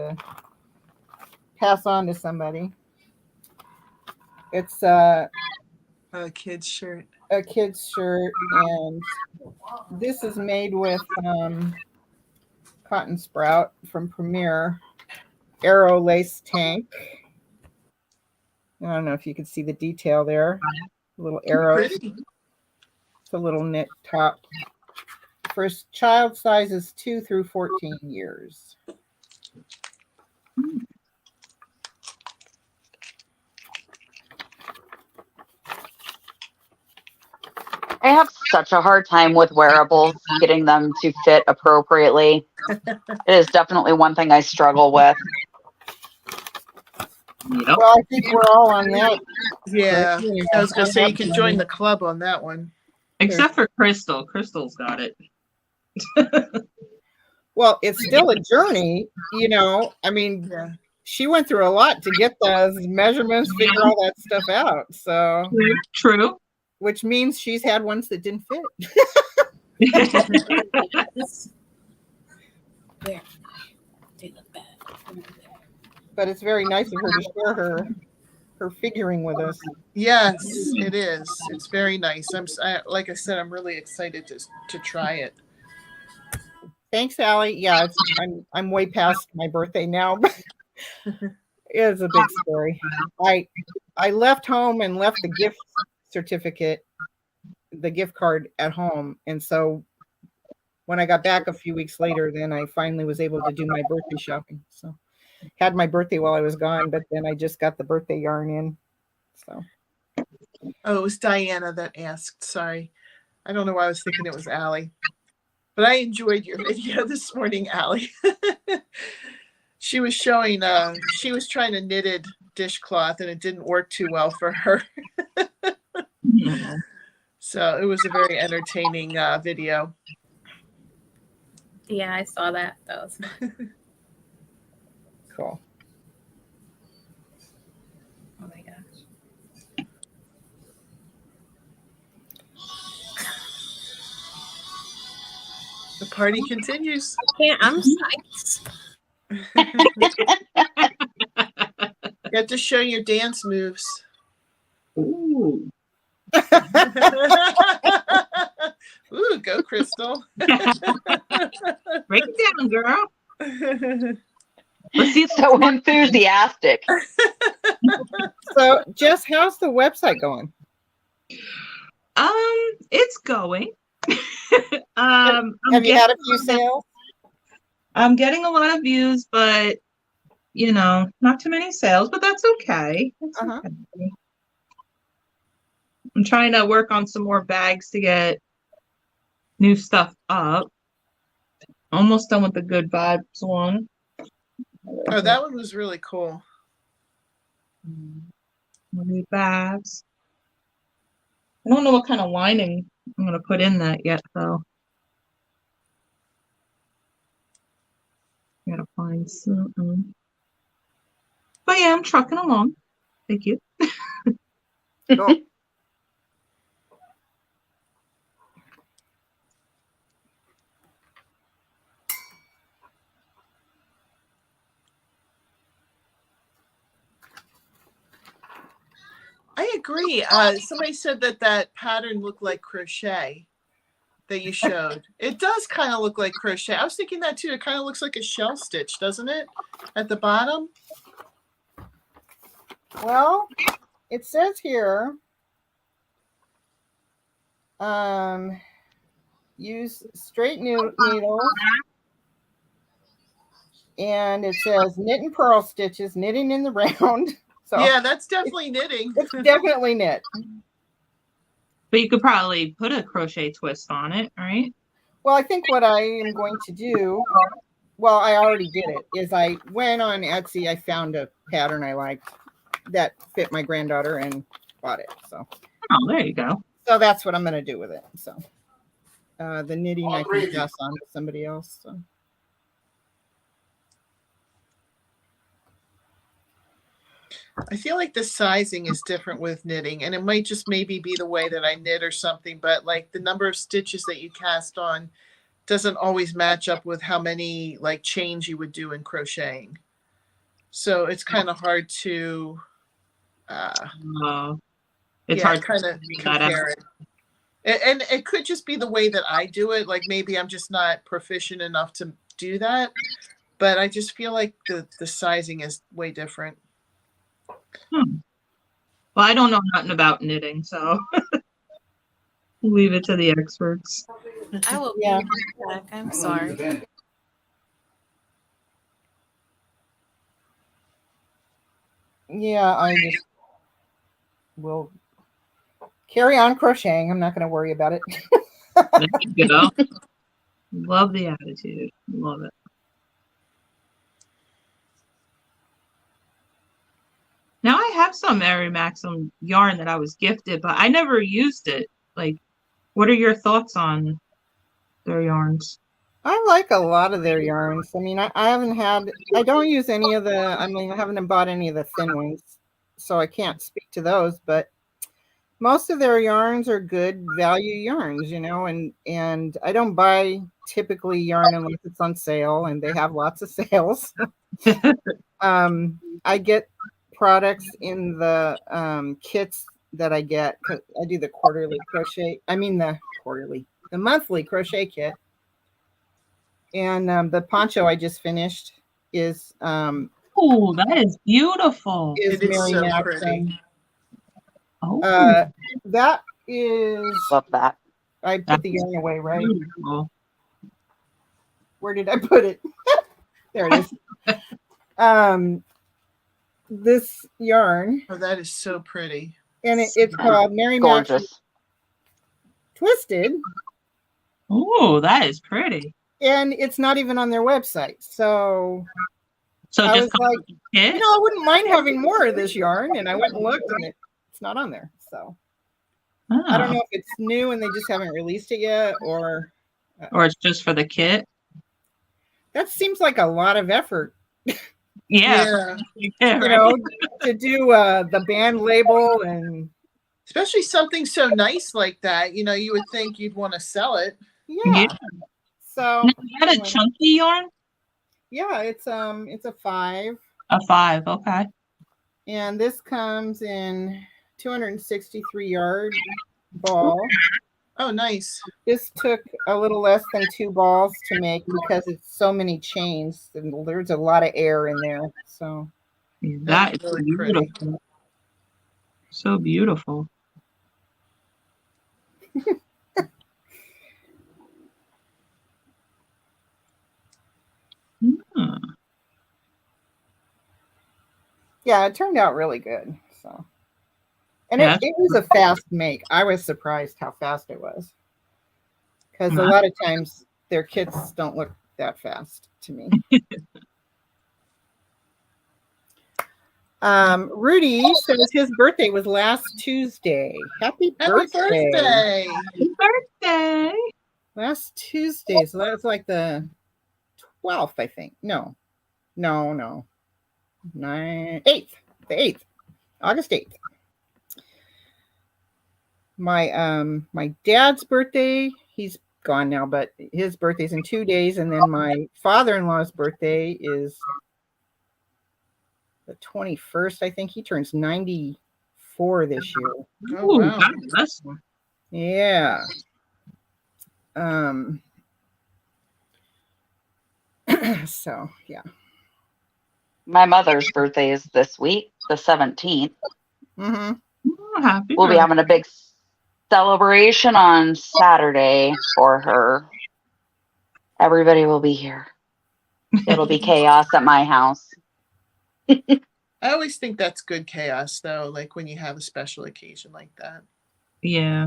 pass on to somebody. It's A kid's shirt. a kid's shirt, and this is made with cotton sprout from Premier Arrow lace tank. I don't know if you can see the detail there. Little arrows. Pretty. It's a little knit top. For child sizes 2 through 14 years. I have such a hard time with wearables, getting them to fit appropriately. It is definitely one thing I struggle with. Yep. Well, I think we're all on that. Yeah. I was gonna say you can join the. the club on that one. Except for Crystal. Crystal's got it. Well, it's still a journey, you know. I mean, Yeah. she went through a lot to get those measurements, figure all that stuff out. So, True. which means she's had ones that didn't fit. Where? They look bad. But it's very nice of her to share her figuring with us. Yes, it is. It's very nice. Like I said, I'm really excited to try it. Thanks, Allie. Yeah, I'm way past my birthday now, but it's a big story. I left home and left the gift certificate, the gift card at home, and so when I got back a few weeks later, then I finally was able to do my birthday shopping. So had my birthday while I was gone, but then I just got the birthday yarn in. So Oh, it was Diana that asked. Sorry. I don't know why I was thinking it was Allie. But I enjoyed your video this morning, Allie. She was showing, she was trying to knit a dishcloth and it didn't work too well for her. So it was a very entertaining video. Yeah, I saw that. That was fun. cool. Oh my gosh. The party continues. Yeah, I'm psyched. You have to show your dance moves. Ooh. Ooh, go Crystal. Break it down, girl. Let's see. So enthusiastic. So, Jess, how's the website going? It's going. Have you had a few sales? I'm getting a lot of views, but you know, not too many sales, but that's okay. That's Uh-huh. okay. I'm trying to work on some more bags to get new stuff up. Almost done with the Good Vibes one. Oh, that one was really cool. New bags. I don't know what kind of lining I'm gonna put in that yet, though. Gotta find something. But yeah, I'm trucking along. Thank you. Cool. I agree. Somebody said that pattern looked like crochet that you showed. It does kind of look like crochet. I was thinking that too. It kind of looks like a shell stitch, doesn't it? At the bottom. Well, it says here, use straight needles, and it says knit and purl stitches, knitting in the round. So Yeah, that's definitely knitting. it's definitely knit. But you could probably put a crochet twist on it, right? Well, I think what I am going to do, well, I already did it, is I went on Etsy, I found a pattern I liked that fit my granddaughter and bought it. So there you go. So that's what I'm going to do with it. So the knitting I can pass on to somebody else. So. I feel like the sizing is different with knitting, and it might just maybe be the way that I knit or something, but like the number of stitches that you cast on doesn't always match up with how many like chains you would do in crocheting. So it's kind of hard to, It's yeah, hard kind to of figure that out. compare it. And it could just be the way that I do it. Like maybe I'm just not proficient enough to do that. But I just feel like the sizing is way different. Well, I don't know nothing about knitting, so leave it to the experts. I will Yeah. be right back. I'm sorry. Yeah, I just will carry on crocheting. I'm not going to worry about it. There you go. Love the attitude. Love it. Now I have some Mary Maxim yarn that I was gifted, but I never used it. Like, what are your thoughts on their yarns? I like a lot of their yarns. I mean, I don't use any of I haven't bought any of the thin ones, so I can't speak to those, but most of their yarns are good value yarns, and I don't buy typically yarn unless it's on sale, and they have lots of sales. I get products in the kits that I get, 'cause I do the monthly crochet kit. And the poncho I just finished is Oh, that is beautiful. It is Mary so Maxim. pretty. Oh, That is, Love that. I put the yarn away, right? beautiful. Where did I put it? There it is. This yarn, Oh, that is so pretty. and it's called Mary Maxim Gorgeous. Twisted, Oh, that is pretty. and it's not even on their website. So So I just was like, kit? I wouldn't mind having more of this yarn, and I went and looked, and it's not on there. So I don't know if it's new and they just haven't released it yet, or Or it's just for the kit. that seems like a lot of effort, Yeah. Yeah. Right. to do the band label and Especially something so nice like that. You would think you'd want to sell it. yeah. So Now, you had a chunky yarn? yeah, it's a 5, A 5, okay. and this comes in 263 yard ball. Oh, nice. This took a little less than 2 balls to make because it's so many chains and there's a lot of air in there. So That is really pretty. beautiful. So beautiful. Hmm. yeah, it turned out really good. So, and Yeah. it was a fast make. I was surprised how fast it was, because a Wow. lot of times their kits don't look that fast to me. Rudy says his birthday was last Tuesday. Happy Happy birthday! birthday. Happy birthday. Last Tuesday, so that's like the 12th, I think. No. 8th. The 8th. August 8th. My dad's birthday, he's gone now, but his birthday's in 2 days, and then my father-in-law's birthday is the 21st. I think he turns 94 this year. Oh, Ooh, wow. God bless him. Yeah. So yeah. My mother's birthday is this week, the 17th. Mm-hmm. Oh, happy We'll be birthday. having a big celebration on Saturday for her. Everybody will be here. It'll be chaos at my house. I always think that's good chaos, though, like when you have a special occasion like that. Yeah.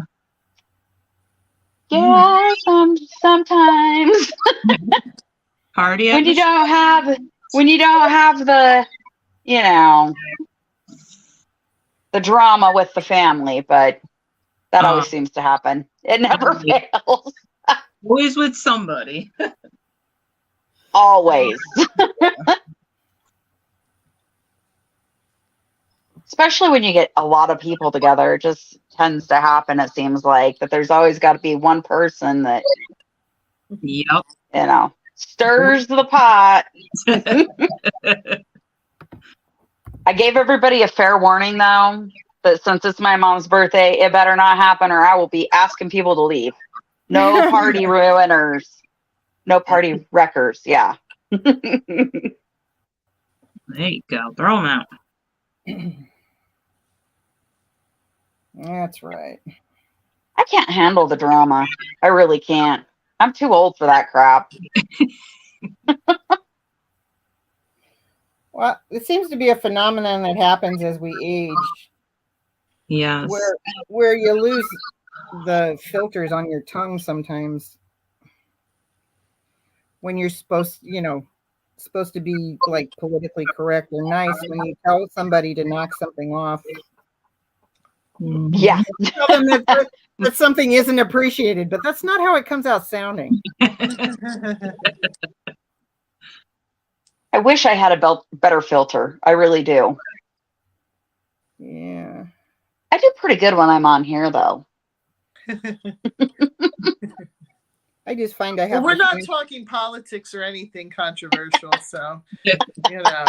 Yeah, sometimes Party at when you the don't have the, the drama with the family, but that always seems to happen. It never fails. always with somebody. Always. Especially when you get a lot of people together, it just tends to happen, it seems like, that there's always got to be one person that, Yep. stirs the pot. I gave everybody a fair warning, though, that since it's my mom's birthday, it better not happen or I will be asking people to leave. No party ruiners. No party wreckers. Yeah. There you go. Throw them out. That's right. I can't handle the drama. I really can't. I'm too old for that crap. Well, it seems to be a phenomenon that happens as we age, Yes. where you lose the filters on your tongue sometimes when you're supposed to be like politically correct or nice. When you tell somebody to knock something off, Mhm. Yeah. tell them that something isn't appreciated, but that's not how it comes out sounding. I wish I had a better filter. I really do. Yeah. I do pretty good when I'm on here, though. I just find I Well, have. we're to not think- talking politics or anything controversial, so you know.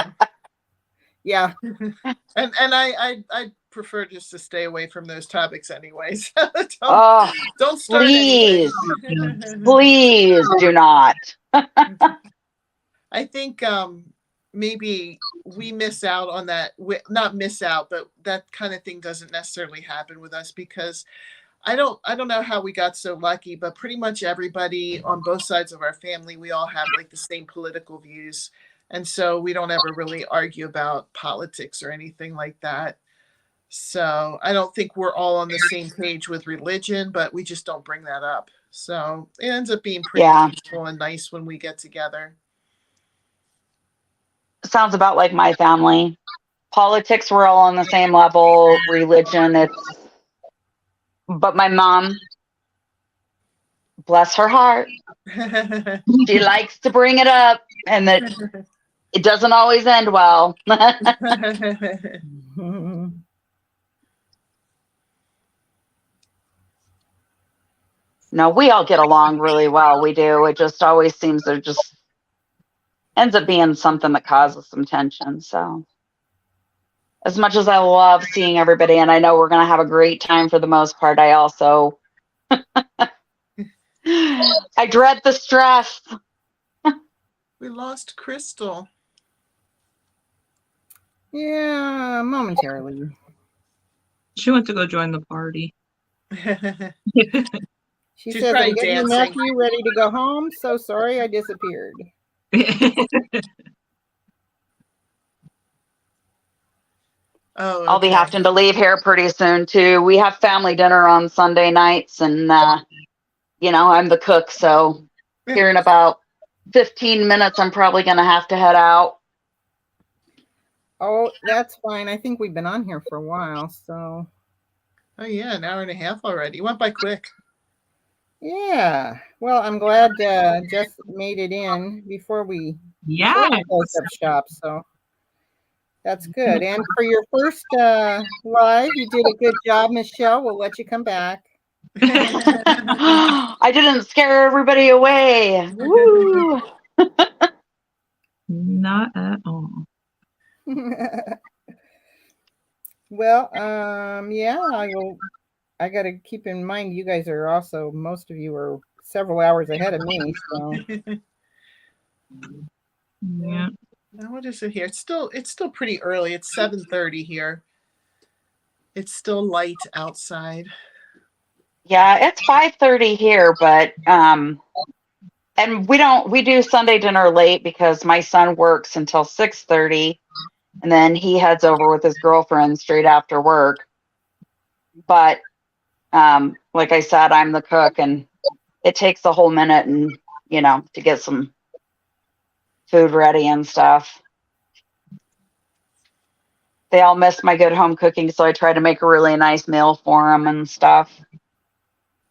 Yeah. And I prefer just to stay away from those topics anyways. Oh, Don't start please. anything. Please do not. I think maybe we miss out on that. Not miss out, but that kind of thing doesn't necessarily happen with us because I don't know how we got so lucky, but pretty much everybody on both sides of our family, we all have like the same political views. And so we don't ever really argue about politics or anything like that. So I don't think we're all on the same page with religion, but we just don't bring that up. So it ends up being pretty peaceful and nice when we get together. Sounds about like my family. Politics, we're all on the same level. Religion, but my mom, bless her heart, she likes to bring it up, and that it doesn't always end well. No, we all get along really well. We do. It just always seems there just ends up being something that causes some tension. So as much as I love seeing everybody, and I know we're going to have a great time for the most part, I also, I dread the stress. We lost Crystal. Yeah, momentarily. She went to go join the party. She She's says, probably I'm getting your dancing. nephew ready to go home. So sorry I disappeared. Oh, I'll be okay. having to leave here pretty soon too. We have family dinner on Sunday nights, and I'm the cook, so here in about 15 minutes, I'm probably going to have to head out. Oh, that's fine. I think we've been on here for a while, so. Oh yeah, an hour and a half already. It went by quick. Yeah. Well, I'm glad Jess made it in before we Yeah. closed up shop, so that's good. And for your first live, you did a good job, Michelle. We'll let you come back. I didn't scare everybody away. Woo! Not at all. Well, yeah, I got to keep in mind you guys are also, most of you are several hours ahead of me, so. Yeah. Now what is it here? It's still pretty early. It's 7:30 here. It's still light outside. Yeah, it's 5:30 here, but and we do Sunday dinner late because my son works until 6:30, and then he heads over with his girlfriend straight after work. But like I said, I'm the cook, and it takes a whole minute and to get some food ready and stuff. They all miss my good home cooking, so I try to make a really nice meal for them and stuff.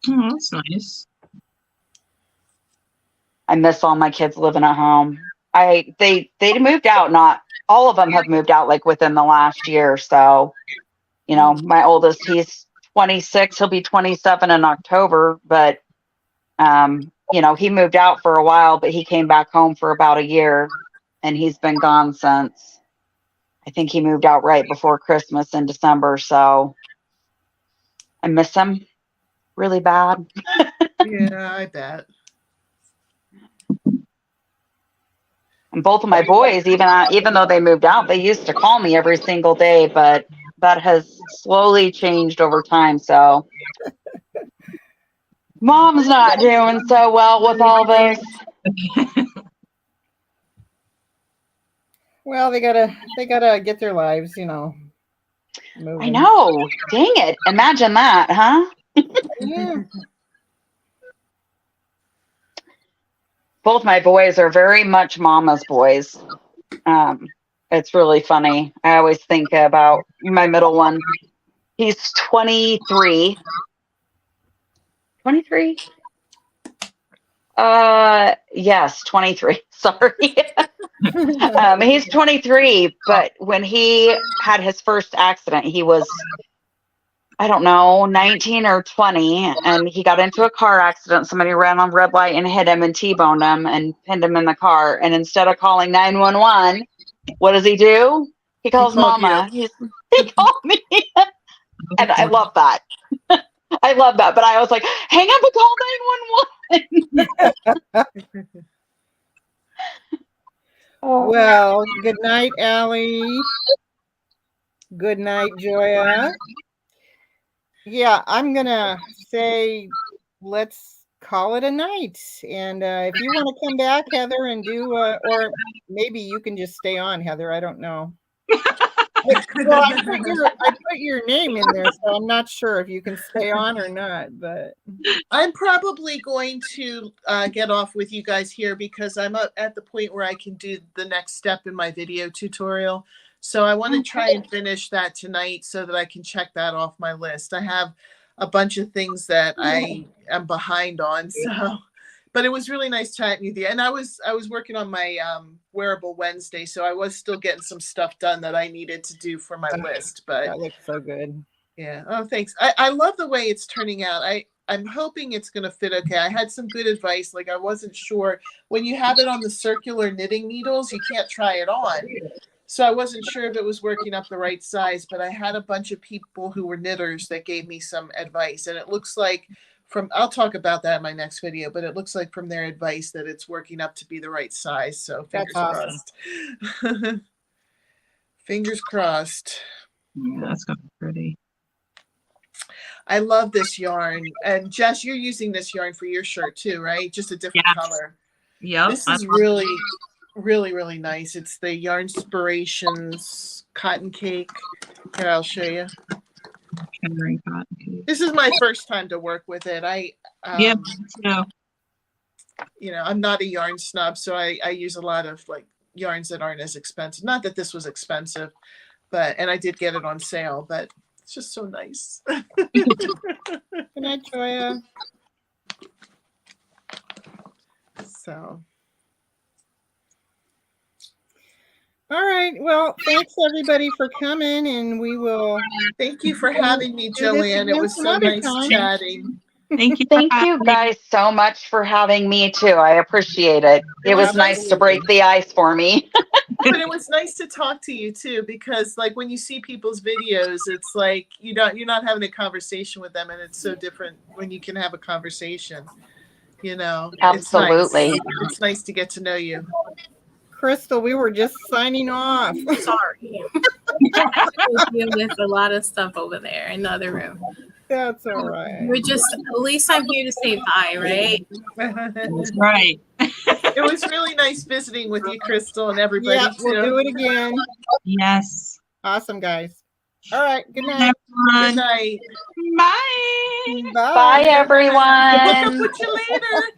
Oh, that's nice. I miss all my kids living at home. They moved out. Not all of them have moved out like within the last year. So, my oldest, he's 26. He'll be 27 in October. But, he moved out for a while, but he came back home for about a year, and he's been gone since. I think he moved out right before Christmas in December, so I miss him really bad. Yeah, I bet. And both of my boys, even though they moved out, they used to call me every single day, but that has slowly changed over time. So Mom's not doing so well with all this. Well, they gotta get their lives, moving. I know. Dang it. Imagine that, huh? Yeah. Both my boys are very much mama's boys. It's really funny. I always think about my middle one. He's 23. 23? Yes, 23. Sorry. He's 23, but when he had his first accident, he was, I don't know, 19 or 20, and he got into a car accident. Somebody ran on red light and hit him and T-boned him and pinned him in the car. And instead of calling 911, what does he do? He calls Mama. He called me. And I love that. I love that. But I was like, hang up and call 911. Oh. Well, good night, Allie. Good night, Joya. Yeah, I'm gonna say let's call it a night. And if you want to come back, Heather, and do, or maybe you can just stay on, Heather. I don't know. Well, I put your name in there, so I'm not sure if you can stay on or not. But I'm probably going to get off with you guys here because I'm up at the point where I can do the next step in my video tutorial. So I want to try and finish that tonight so that I can check that off my list. I have a bunch of things that I am behind on. So, but it was really nice chatting with you. And I was working on my wearable Wednesday, so I was still getting some stuff done that I needed to do for my list. But that looks so good. Yeah. Oh, thanks. I love the way it's turning out. I'm hoping it's going to fit okay. I had some good advice. Like I wasn't sure when you have it on the circular knitting needles, you can't try it on. So I wasn't sure if it was working up the right size, but I had a bunch of people who were knitters that gave me some advice. And it looks like I'll talk about that in my next video, but it looks like from their advice that it's working up to be the right size. So fingers crossed. Fingers crossed. Yeah, that's going to be pretty. I love this yarn. And Jess, you're using this yarn for your shirt too, right? Just a different color. Yeah. This is really, really, really nice. It's the Yarn Inspirations Cotton Cake. Here, I'll show you. This is my first time to work with it. I'm not a yarn snob, so I use a lot of like yarns that aren't as expensive. Not that this was expensive, and I did get it on sale, but it's just so nice. Good night, Joya. So. All right. Well, thanks everybody for coming, and we will. Thank you for having me, Jillian. It was so nice chatting. Thank you. Thank you guys so much for having me too. I appreciate it. It was nice to break the ice for me. But it was nice to talk to you too, because like when you see people's videos, it's like you're not having a conversation with them, and it's so different when you can have a conversation. Absolutely. It's nice to get to know you. Crystal, we were just signing off. Sorry. With a lot of stuff over there in the other room. That's all right. We're just, at least I'm here to say bye, right? That's right. It was really nice visiting with you, Crystal, and everybody. Yeah, we'll do it again. Yes. Awesome, guys. All right. Good night. Good night. Bye. Bye. Bye, everyone. We'll put you later.